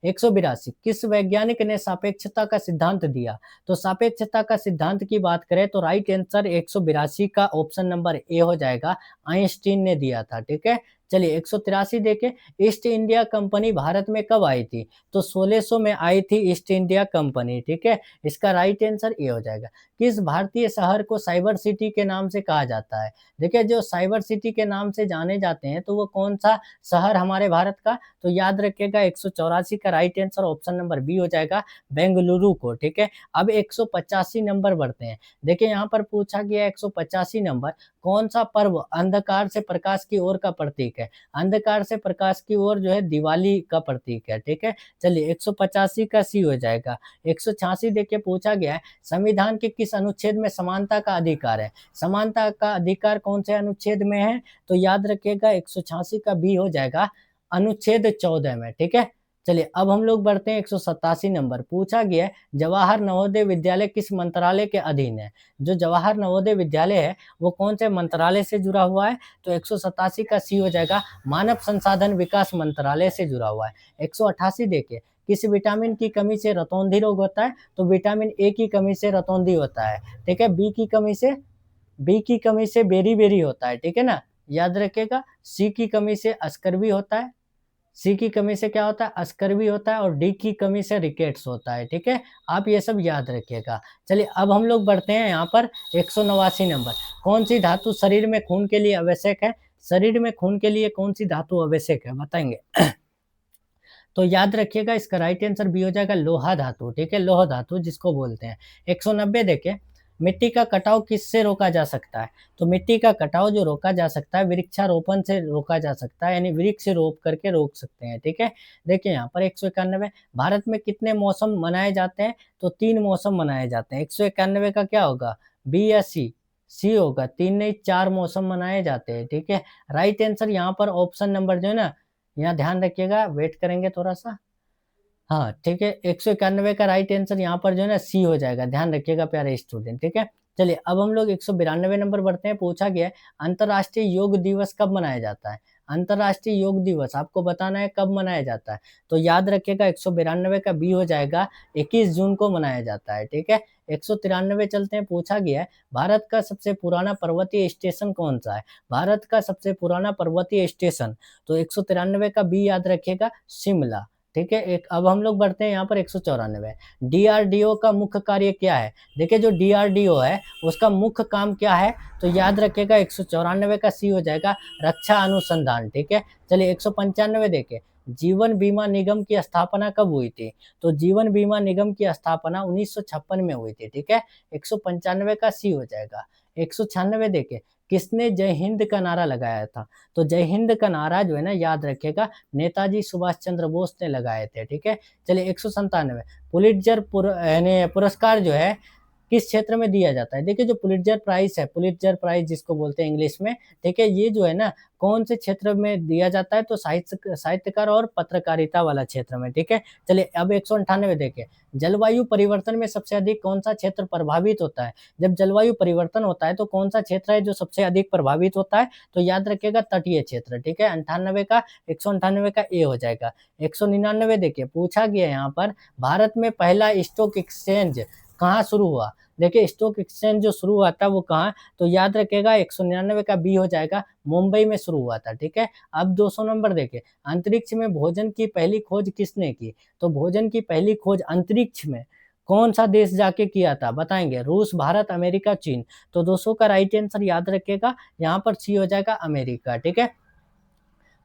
A: 182 किस वैज्ञानिक ने सापेक्षता का सिद्धांत दिया? तो सापेक्षता का सिद्धांत की बात करें तो राइट आंसर 182 का ऑप्शन नंबर ए हो जाएगा, आइंस्टीन ने दिया था, ठीक है? चलिए 183 देखें, ईस्ट इंडिया कंपनी भारत में कब आई थी? तो 1600 में आई थी ईस्ट इंडिया कंपनी, ठीक है? इसका राइट आंसर ये हो जाएगा। किस भारतीय शहर को साइबर सिटी के नाम से कहा जाता है? देखिए जो साइबर सिटी के नाम से जाने जाते हैं तो वो कौन-सा शहर हमारे भारत का? तो याद रखिएगा 184 का right answer option number B हो जाएगा, बेंगलुरु को, ठीक है? अब 185 नंबर बढ़ते हैं। देखिए यहाँ पर पूछा गया 185 नंबर, कौन-सा पर्व अंधकार से प्रकाश की ओर का प्रतीक है? अंधकार से प्रकाश की ओर जो है दिवाली का प्रतीक है, ठीक है? चलिए 185 का सी हो जाएगा। 186 देखिए पूछा गया है, संविधान के किस अनुच्छेद में समानता का अधिकार है? समानता का अधिकार कौन से अनुच्छेद में है? तो याद रखिएगा 186 का बी हो जाएगा, अनुच्छेद 14 में, ठीक है? चलिए अब हम लोग बढ़ते हैं 187 नंबर, पूछा गया है जवाहर नवोदय विद्यालय किस मंत्रालय के अधीन है? जो जवाहर नवोदय विद्यालय है वो कौन से मंत्रालय से जुड़ा हुआ है? तो 187 का सी हो जाएगा, मानव संसाधन विकास मंत्रालय से जुड़ा हुआ है। 188 देखिए, किस विटामिन की कमी से रतौंधी रोग होता है? तो विटामिन ए की कमी से रतौंधी होता है, ठीक है? बी की कमी से बेरी-बेरी होता है, ठीक है ना? याद रखिएगा, सी की कमी से अस्कर्वी होता है, सी की कमी से क्या होता है? अस्कर्वी होता है और डी की कमी से रिकेट्स होता है, ठीक है? आप ये सब याद रखिएगा। चलिए अब हम लोग बढ़ते हैं यहाँ पर 189 नंबर, कौन-सी धातु शरीर में खून के लिए आवश्यक है? शरीर में खून के लिए कौन-सी धातु आवश्यक है? बताएँगे। तो याद रखिएगा इसका राइट आंसर बी हो जाएगा, लोहा धातु, ठीक है? लौह धातु जिसको बोलते हैं। 190 देखिए, मिट्टी का कटाव किससे रोका जा सकता है? तो मिट्टी का कटाव जो रोका जा सकता है वृक्षारोपण से रोका जा सकता है, यानी वृक्ष रोप करके रोक सकते हैं, ठीक है? देखिए यहाँ पर 191, भारत में कितने मौसम मनाए जाते हैं? तो 3 मौसम मनाए जाते हैं। 191 का क्या होगा? बी या सी? सी होगा, 3 नहीं 4 मौसम मनाए जाते हैं, ठीक है? राइट आंसर यहाँ पर ऑप्शन नंबर जो है ना, यहाँ ध्यान रखिएगा, वेट करेंगे थोड़ा-सा। हाँ, ठीक है, 191 का राइट आंसर यहाँ पर जो है ना सी हो जाएगा, ध्यान रखिएगा प्यारे स्टूडेंट, ठीक है? चलिए अब हम लोग 192 नंबर बढ़ते हैं, पूछा गया है अंतर्राष्ट्रीय योग दिवस कब मनाया जाता है? अंतर्राष्ट्रीय योग दिवस आपको बताना है कब मनाया जाता है, तो याद रखिएगा 192 का बी हो जाएगा, 21 जून को मनाया जाता है, ठीक है? 193 चलते हैं, पूछा गया है भारत का सबसे पुराना पर्वतीय स्टेशन कौन-सा है? भारत का सबसे पुराना पर्वतीय स्टेशन, तो 193 का बी याद रखिएगा, शिमला। ठीक है, एक अब हम लोग बढ़ते हैं यहाँ पर 194, डीआरडीओ का मुख्य कार्य क्या है? देखिए जो डीआरडीओ है उसका मुख्य काम क्या है? तो याद रखिएगा 194 का सी हो जाएगा, रक्षा अनुसंधान, ठीक है? चलिए 195 देखिए, जीवन बीमा निगम की स्थापना कब हुई थी? तो जीवन बीमा निगम की स्थापना 1956 में हुई थी, ठीक है? 195 का सी हो जाएगा। 196 देखिए, किसने जय हिंद का नारा लगाया था? तो जय हिंद का नारा जो है ना याद रखिएगा, नेताजी सुभाष चंद्र बोस ने लगाए थे, ठीक है? चलिए 197, पुलिट्ज़र यानी पुरस्कार जो है किस क्षेत्र में दिया जाता है? देखिए जो पुलिट्ज़र प्राइज़ है, पुलिट्ज़र प्राइज़ जिसको बोलते हैं इंग्लिश में, ठीक है? ये जो है ना कौन से क्षेत्र में दिया जाता है? तो साहित्यकार और पत्रकारिता वाला क्षेत्र में, ठीक है? चलिए अब 198 देखिए, जलवायु परिवर्तन में सबसे अधिक कौन-सा क्षेत्र प्रभावित होता है? जब जलवायु परिवर्तन होता है तो कौन-सा क्षेत्र है जो सबसे अधिक प्रभावित होता है? तो याद रखिएगा तटीय क्षेत्र, ठीक है? 98 का 198 का ए हो जाएगा। 199 देखिए, पूछा गया है यहाँ पर भारत में पहला स्टॉक एक्सचेंज कहाँ शुरू हुआ? देखिए स्टॉक एक्सचेंज जो शुरू हुआ था वो कहाँ? तो याद रखिएगा 199 का बी हो जाएगा, मुंबई में शुरू हुआ था, ठीक है? अब 200 नंबर देखिए, अंतरिक्ष में भोजन की पहली खोज किसने की? तो भोजन की पहली खोज अंतरिक्ष में कौन-सा देश जाके किया था? बताएँगे, रूस, भारत, अमेरिका, चीन। तो 200 का राइट आंसर याद रखिएगा, यहाँ पर सी हो जाएगा अमेरिका, ठीक है?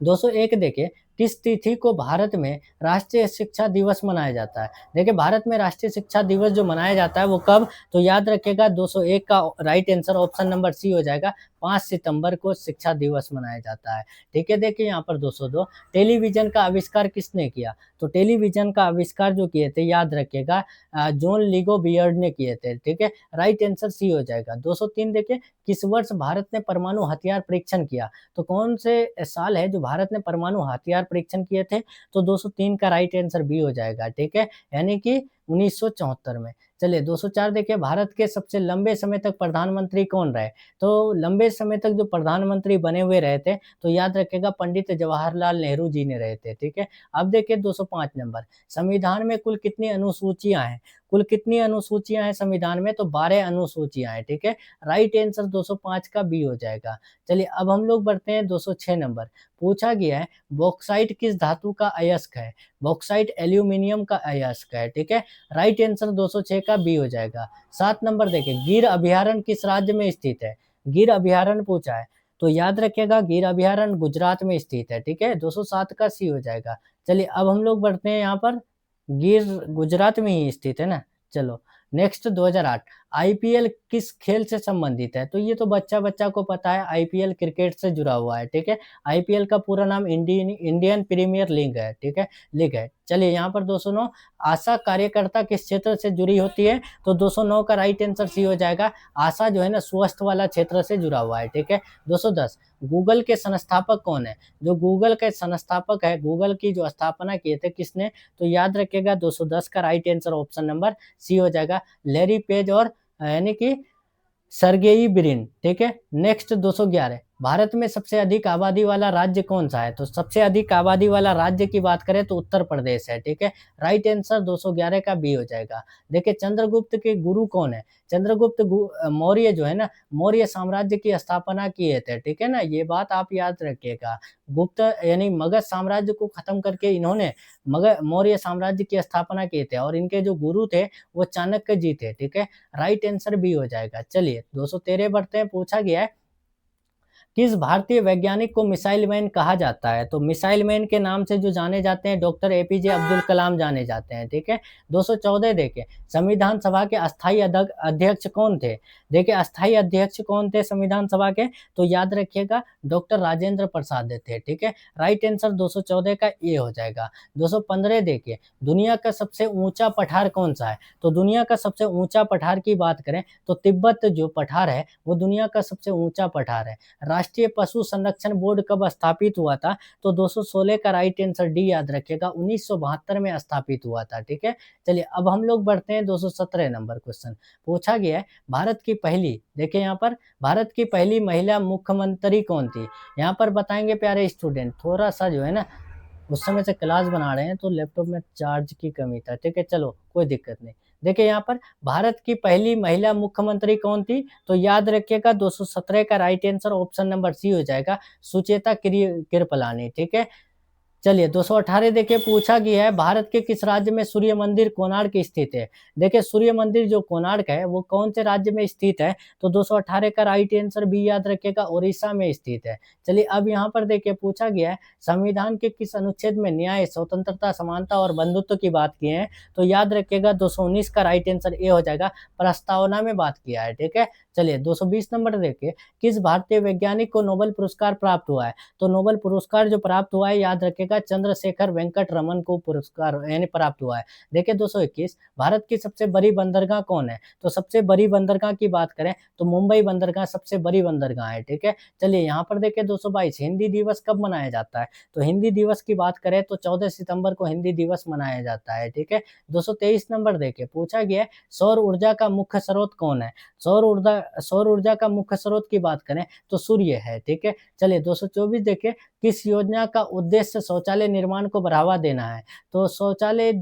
A: 201 देखिए, किस तिथि को भारत में राष्ट्रीय शिक्षा दिवस मनाया जाता है? देखिए भारत में राष्ट्रीय शिक्षा दिवस जो मनाया जाता है वो कब? तो याद रखिएगा 201 का right answer option number C हो जाएगा, 5 सितंबर को शिक्षा दिवस मनाया जाता है। ठीक है, देखिए यहाँ पर 202, टेलीविज़न का आविष्कार किसने किया? तो टेलीविज़न का आविष्कार जो किए थे याद रखिएगा जॉन लिगो बियर्ड ने किए थे, ठीक है? राइट आंसर सी हो जाएगा। 203 देखिए, किस वर्ष भारत ने परमाणु हथियार परीक्षण किया? तो कौन से साल है जो भारत ने परमाणु हथियार परीक्षण किए थे? तो 203 का राइट आंसर बी हो जाएगा, ठीक है? यानी कि 1974 में। चलिए 204 देखिए, भारत के सबसे लंबे समय तक प्रधानमंत्री कौन रहे? तो लंबे समय तक जो प्रधानमंत्री बने हुए रहे थे, तो याद रखिएगा पंडित जवाहरलाल नेहरू जी ने रहे थे, ठीक है? अब देखिए 205 नंबर, संविधान में कुल कितनी अनुसूचियाँ हैं? कुल कितनी अनुसूचियाँ हैं संविधान में? तो 12 अनुसूचियाँ हैं, ठीक है? राइट आंसर 205 का बी हो जाएगा। चलिए अब हम लोग बढ़ते हैं 206 नंबर, पूछा गया है बॉक्साइट किस धातु का अयस्क है? बॉक्साइट एल्यूमीनियम का अयस्क है, ठीक है? राइट आंसर 206 का बी हो जाएगा। 7 नंबर देखिए, गिर अभयारण्य किस राज्य में स्थित है? गिर अभयारण्य पूछा है, तो याद रखिएगा गिर अभयारण्य गुजरात में स्थित है, ठीक है? 207 का सी हो जाएगा। चलिए अब हम लोग बढ़ते हैं यहाँ पर, गिर गुजरात में ही स्थित है ना? चलो नेक्स्ट 2008, आईपीएल किस खेल से संबंधित है? तो ये तो बच्चा-बच्चा को पता है, आईपीएल क्रिकेट से जुड़ा हुआ है, ठीक है? आईपीएल का पूरा नाम इंडियन प्रीमियर लीग है, ठीक है? लीग है। चलिए यहाँ पर 209, आशा कार्यकर्ता किस क्षेत्र से जुड़ी होती है? तो 209 का राइट आंसर सी हो जाएगा। आशा जो है ना स्वास्थ्य वाला क्षेत्र से जुड़ा हुआ है, ठीक है? 210, गूगल के संस्थापक कौन है? जो गूगल के संस्थापक है, गूगल की जो स्थापना किए थे किसने? तो याद रखिएगा 210 का right answer option number C हो जाएगा, लैरी पेज और यानी कि सर्गेई ब्रिन, ठीक है? नेक्स्ट 211, भारत में सबसे अधिक आबादी वाला राज्य कौन-सा है? तो सबसे अधिक आबादी वाला राज्य की बात करें तो उत्तर प्रदेश है, ठीक है? राइट आंसर 211 का बी हो जाएगा। देखिए चंद्रगुप्त के गुरु कौन है? चंद्रगुप्त मौर्य जो है ना, मौर्य साम्राज्य की स्थापना किए थे, ठीक है ना? ये बात आप याद रखिएगा। गुप्त यानी मगध साम्राज्य को खत्म करके इन्होंने मौर्य साम्राज्य की स्थापना किए थे और इनके जो गुरु थे वो चाणक्य जी थे, ठीक है? राइट आंसर बी हो जाएगा। चलिए 213 बढ़ते हैं, पूछा गया है किस भारतीय वैज्ञानिक को मिसाइल मैन कहा जाता है? तो मिसाइल मैन के नाम से जो जाने जाते हैं डॉक्टर एपीजे अब्दुल कलाम जाने जाते हैं, ठीक है? 214 देखिए, संविधान सभा के अस्थायी अध्यक्ष कौन थे? देखिए अस्थायी अध्यक्ष कौन थे संविधान सभा के? तो याद रखिएगा डॉक्टर राजेंद्र प्रसाद थे, ठीक है? राइट आंसर 214 का ए हो जाएगा। 215 देखिए, दुनिया का सबसे ऊँचा पठार कौन-सा है? तो दुनिया का सबसे ऊँचा पठार की बात करें तो तिब्बत जो पठार है, वो दुनिया का सबसे ऊँचा पठार है। राष्ट्रीय पशु संरक्षण बोर्ड कब स्थापित हुआ था? तो 216 का राइट आंसर डी याद रखिएगा, 1972 में स्थापित हुआ था, ठीक है? चलिए अब हम लोग बढ़ते हैं 217 नंबर क्वेश्चन, पूछा गया है भारत की पहली, देखिए यहाँ पर भारत की पहली महिला मुख्यमंत्री कौन थी? यहाँ पर बताएँगे प्यारे स्टूडेंट, थोड़ा-सा जो है ना उस समय से क्लास बना रहे हैं तो लैपटॉप में चार्ज की कमी था, ठीक है? चलो कोई दिक्कत नहीं। देखिए यहाँ पर भारत की पहली महिला मुख्यमंत्री कौन थी? तो याद रखिएगा 217 का right answer option number C हो जाएगा, सुचेता कृपलानी, ठीक है? चलिए 218 देखिए, पूछा गया है भारत के किस राज्य में सूर्य मंदिर कोणार्क स्थित है? देखिए सूर्य मंदिर जो कोणार्क है वो कौन से राज्य में स्थित है? तो 218 का राइट आंसर बी याद रखिएगा, उड़ीसा में स्थित है। चलिए अब यहाँ पर देखिए पूछा गया है संविधान के किस अनुच्छेद में न्याय, स्वतंत्रता, समानता और बंधुत्व की बात की है? तो याद रखिएगा 219 का राइट आंसर ए हो जाएगा, प्रस्तावना में बात किया है, ठीक है? चलिए 220 नंबर देखिए, किस भारतीय वैज्ञानिक को नोबेल पुरस्कार प्राप्त हुआ है? तो नोबेल पुरस्कार जो प्राप्त हुआ है याद रखिएगा चंद्रशेखर वेंकट रमन को पुरस्कार यानी प्राप्त हुआ है। देखिए 221, भारत की सबसे बड़ी बंदरगाह कौन है? तो सबसे बड़ी बंदरगाह की बात करें तो मुंबई बंदरगाह सबसे बड़ी बंदरगाह है, ठीक है? चलिए यहाँ पर देखिए 222, हिंदी दिवस कब मनाया जाता है? तो हिंदी दिवस की बात करें तो 14 सितंबर को हिंदी दिवस मनाया जाता है, ठीक है? 223 नंबर देखिए, पूछा गया है सौर ऊर्जा का मुख्य स्रोत कौन है? सौर ऊर्जा का मुख्य स्रोत की बात करें तो सूर्य है, ठीक है? चलिए 224 देखिए, किस योजना का उद्देश्य शौचालय निर्माण को बढ़ावा देना है? तो शौचालय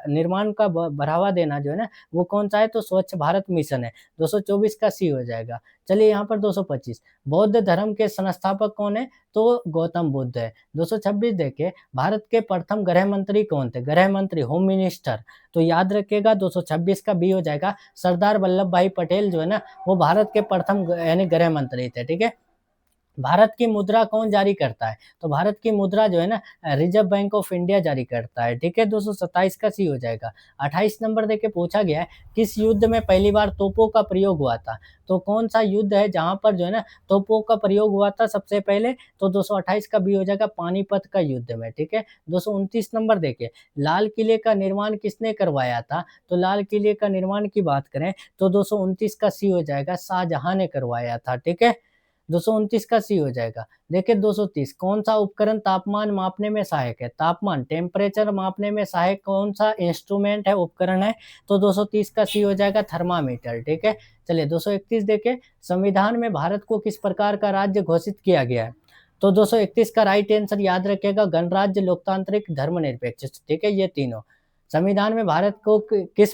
A: निर्माण का बढ़ावा देना जो है ना वो कौन-सा है? तो स्वच्छ भारत मिशन है। 224 का सी हो जाएगा। चलिए यहाँ पर 225, बौद्ध धर्म के संस्थापक कौन है? तो गौतम बुद्ध है। 226 देखिए, भारत के प्रथम गृह मंत्री कौन थे? गृह मंत्री, होम मिनिस्टर। तो याद रखिएगा 226 का बी हो जाएगा, सरदार वल्लभ भाई पटेल जो है ना वो भारत के प्रथम यानी गृह मंत्री थे, ठीक है? भारत की मुद्रा कौन जारी करता है? तो भारत की मुद्रा जो है ना रिज़र्व बैंक ऑफ इंडिया जारी करता है, ठीक है? 227 का सी हो जाएगा। 28 नंबर देखिए, पूछा गया है किस युद्ध में पहली बार तोपों का प्रयोग हुआ था? तो कौन-सा युद्ध है जहाँ पर जो है ना तोपों का प्रयोग हुआ था सबसे पहले? तो 228 का बी हो जाएगा, पानीपत का युद्ध में, ठीक है? 229 नंबर देखिए, लाल किले का निर्माण किसने करवाया था? तो लाल किले का निर्माण की बात करें तो 229 का सी हो जाएगा, शाहजहाँ ने करवाया था, ठीक है? 229 का सी हो जाएगा। देखिए 230 कौन सा उपकरण तापमान मापने में सहायक है? तापमान टेम्परेचर मापने में सहायक कौन सा इंस्ट्रूमेंट है, उपकरण है? तो 230 का सी हो जाएगा थर्मामीटर, ठीक है। चलिए 231 देखें, संविधान में भारत को किस प्रकार का राज्य घोषित किया गया है? तो 231 का राइट आंसर याद रखिएगा, गणराज्य, लोकतांत्रिक, धर्मनिरपेक्ष, ठीक है, ये तीनों। संविधान में भारत को किस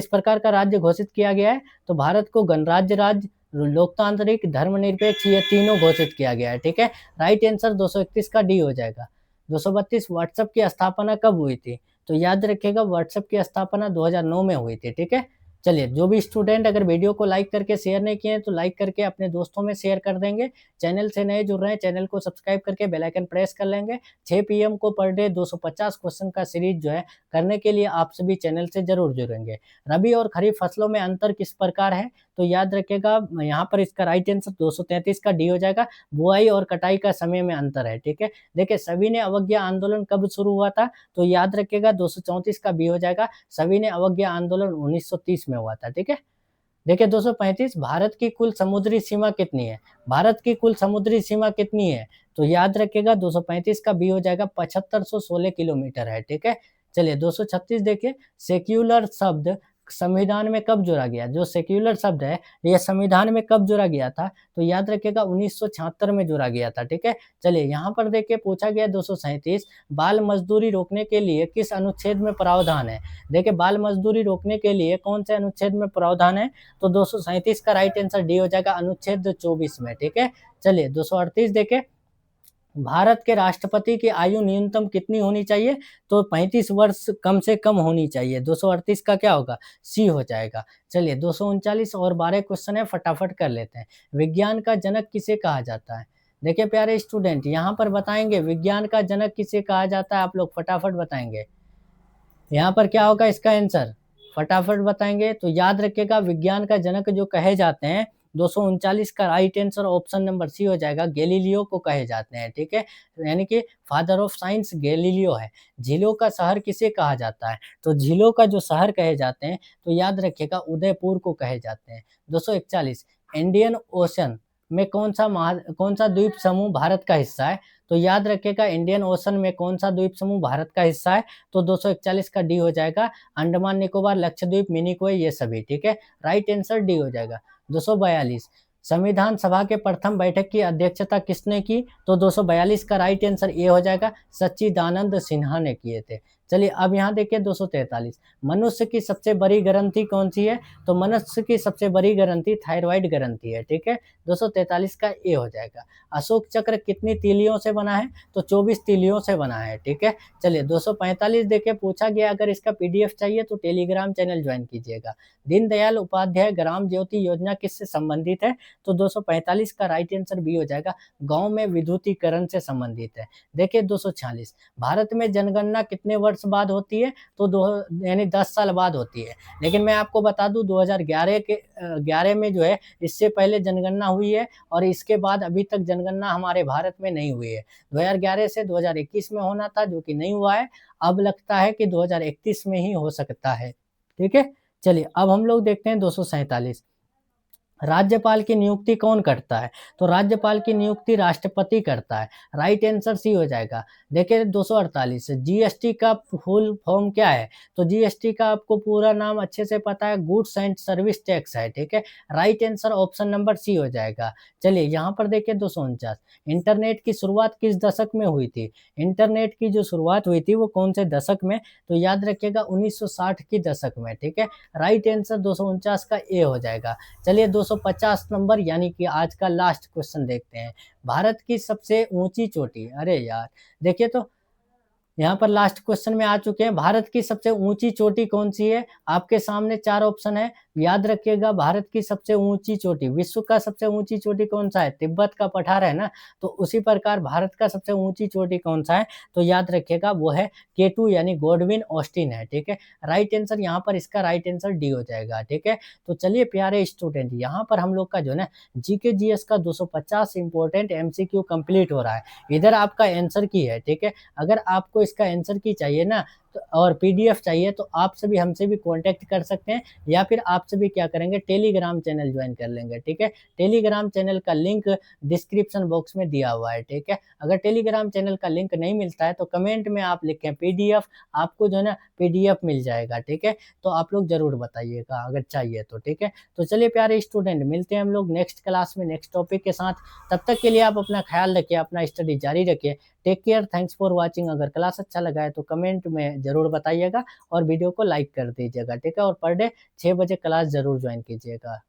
A: प्रकार का राज्य घोषित किया गया है? तो भारत को गणराज्य राज्य, लोकतांत्रिक, धर्मनिरपेक्ष, ये तीनों घोषित किया गया है, ठीक है। राइट आंसर 231 का डी हो जाएगा। 232 व्हाट्सएप की स्थापना कब हुई थी? तो याद रखिएगा व्हाट्सएप की स्थापना 2009 में हुई थी, ठीक है। चलिए जो भी स्टूडेंट अगर वीडियो को लाइक करके शेयर नहीं किए हैं तो लाइक करके अपने दोस्तों में शेयर कर देंगे। चैनल से नए जुड़ रहे हैं, चैनल को सब्सक्राइब करके बेल आइकन प्रेस कर लेंगे। 6 पीएम को पर डे 250 क्वेश्चन का सीरीज जो है करने के लिए आप सभी चैनल से जरूर जुड़ेंगे। रबी और खरीफ फसलों में अंतर किस प्रकार है? तो याद रखिएगा यहाँ पर इसका राइट आंसर 233 का डी हो जाएगा। बुआई और कटाई का समय में अंतर है, ठीक है। देखिए सविनय अवज्ञा आंदोलन कब शुरू हुआ था? तो याद रखिएगा 234 का बी हो जाएगा। सविनय अवज्ञा आंदोलन 1930 में हुआ था, ठीक है। देखिए 235 भारत की कुल समुद्री सीमा कितनी है? भारत की कुल समुद्री सीमा कितनी है? तो याद रखिएगा 235 का बी हो जाएगा, 7516 किलोमीटर है, ठीक है। चलिए 236 देखिए, सेक्युलर शब्द संविधान में कब जोड़ा गया? जो सेक्युलर शब्द है ये संविधान में कब जोड़ा गया था? तो याद रखिएगा 1976 में जोड़ा गया था, ठीक है। चलिए यहाँ पर देखिए पूछा गया 237 बाल मजदूरी रोकने के लिए किस अनुच्छेद में प्रावधान है? देखिए बाल मजदूरी रोकने के लिए कौन से अनुच्छेद में प्रावधान है? तो 237 का राइट आंसर डी हो जाएगा, अनुच्छेद 24 में, ठीक है। चलिए 238 देखें, भारत के राष्ट्रपति की आयु न्यूनतम कितनी होनी चाहिए? तो 35 वर्ष कम से कम होनी चाहिए। 238 का क्या होगा? सी हो जाएगा। चलिए 239 और 12 क्वेश्चन है, फटाफट कर लेते हैं। विज्ञान का जनक किसे कहा जाता है? देखिए प्यारे स्टूडेंट यहाँ पर बताएंगे विज्ञान का जनक किसे कहा जाता है, आप लोग फटाफट बताएंगे। यहाँ पर क्या होगा इसका आंसर? फटाफट बताएंगे। तो याद रखिएगा विज्ञान का जनक जो कहे जाते हैं, 239 का right answer option number C हो जाएगा, गैलीलियो को कहे जाते हैं, ठीक है। यानी कि फादर ऑफ साइंस गैलीलियो है। झीलों का शहर किसे कहा जाता है? तो झीलों का जो शहर कहे जाते हैं तो याद रखिएगा उदयपुर को कहे जाते हैं। 241 इंडियन ओशन में कौन सा द्वीप समूह भारत का हिस्सा है? तो याद रखिएगा इंडियन ओशन में कौन सा द्वीप समूह भारत का हिस्सा है? तो 241 का डी हो जाएगा, अंडमान निकोबार, लक्षद्वीप, मिनिकॉय, ये सभी, ठीक है। राइट आंसर डी हो जाएगा। 242 संविधान सभा के प्रथम बैठक की अध्यक्षता किसने की? तो 242 का राइट आंसर ए हो जाएगा, सच्चिदानंद सिन्हा ने किए थे। चलिए अब यहाँ देखिए 243 मनुष्य की सबसे बड़ी ग्रंथि कौन सी है? तो मनुष्य की सबसे बड़ी ग्रंथि थायराइड ग्रंथि है, ठीक है। 243 का ए हो जाएगा। अशोक चक्र कितनी तीलियों से बना है? तो 24 तीलियों से बना है, ठीक है। चलिए 245 देखिए पूछा गया, अगर इसका पीडीएफ चाहिए तो टेलीग्राम चैनल ज्वाइन कीजिएगा। दीनदयाल उपाध्याय ग्राम ज्योति योजना किससे संबंधित है? तो 245 का राइट आंसर बी हो जाएगा, गांव में विद्युतीकरण से संबंधित है। देखिए 246 भारत में जनगणना कितने वर्ष बाद होती है? तो यानी 10 साल बाद होती है। लेकिन मैं आपको बता दूं 2011 में जो है इससे पहले जनगणना हुई है और इसके बाद अभी तक जनगणना हमारे भारत में नहीं हुई है। 2011 से 2021 में होना था जो कि नहीं हुआ है। अब लगता है कि 2031 में ही हो सकता है, ठीक है। चलिए अब हम लोग देखते हैं 247 राज्यपाल की नियुक्ति कौन करता है? तो राज्यपाल की नियुक्ति राष्ट्रपति करता है। राइट आंसर सी हो जाएगा। देखिए 248 जीएसटी का फुल फॉर्म क्या है? तो जीएसटी का आपको पूरा नाम अच्छे से पता है, गुड्स एंड सर्विस टैक्स है, ठीक है। Right answer option number C हो जाएगा। चलिए यहाँ पर देखिए 249 इंटरनेट की शुरुआत किस दशक में हुई थी? इंटरनेट की जो शुरुआत हुई थी वो कौन से दशक में? तो याद रखिएगा 1960 की दशक में, ठीक है। राइट आंसर 249 का ए हो जाएगा। चलिए 250 नंबर यानी कि आज का लास्ट क्वेश्चन देखते हैं। भारत की सबसे ऊंची चोटी, अरे यार देखिए तो यहाँ पर लास्ट क्वेश्चन में आ चुके हैं। भारत की सबसे ऊंची चोटी कौन सी है? आपके सामने 4 ऑप्शन है, याद रखिएगा। भारत की सबसे ऊंची चोटी, विश्व का सबसे ऊंची चोटी कौन सा है? तिब्बत का पठार है ना, तो उसी प्रकार भारत का सबसे ऊंची चोटी कौन सा है? तो याद रखिएगा वो है K2 यानी गॉडविन ऑस्टिन है, ठीक है। राइट आंसर यहाँ पर इसका राइट आंसर डी हो जाएगा, ठीक है। तो चलिए प्यारे स्टूडेंट यहाँ पर हम लोग का जो है ना जीके जीएस का 250 इंपॉर्टेंट एमसीक्यू कंप्लीट हो रहा है। इधर आपका आंसर की है, ठीक है। अगर आपको इसका आंसर की चाहिए ना और पीडीएफ चाहिए तो आप सभी हमसे भी कांटेक्ट कर सकते हैं, या फिर आप सभी क्या करेंगे, टेलीग्राम चैनल ज्वाइन कर लेंगे, ठीक है। टेलीग्राम चैनल का लिंक डिस्क्रिप्शन बॉक्स में दिया हुआ है, ठीक है। अगर टेलीग्राम चैनल का लिंक नहीं मिलता है तो कमेंट में आप लिखें पीडीएफ, आपको जो है ना पीडीएफ मिल जाएगा, ठीक है। तो आप लोग ज़रूर बताइएगा अगर चाहिए तो, ठीक है। तो चलिए प्यारे स्टूडेंट, मिलते हैं हम लोग नेक्स्ट क्लास में नेक्स्ट टॉपिक के साथ। तब तक के लिए आप अपना ख्याल रखिए, अपना स्टडी जारी रखिए। Take care, thanks for watching. अगर क्लास अच्छा लगा है तो कमेंट में ज़रूर बताइएगा और वीडियो को लाइक कर दीजिएगा, ठीक है। और पर डे 6 बजे क्लास ज़रूर ज्वाइन कीजिएगा।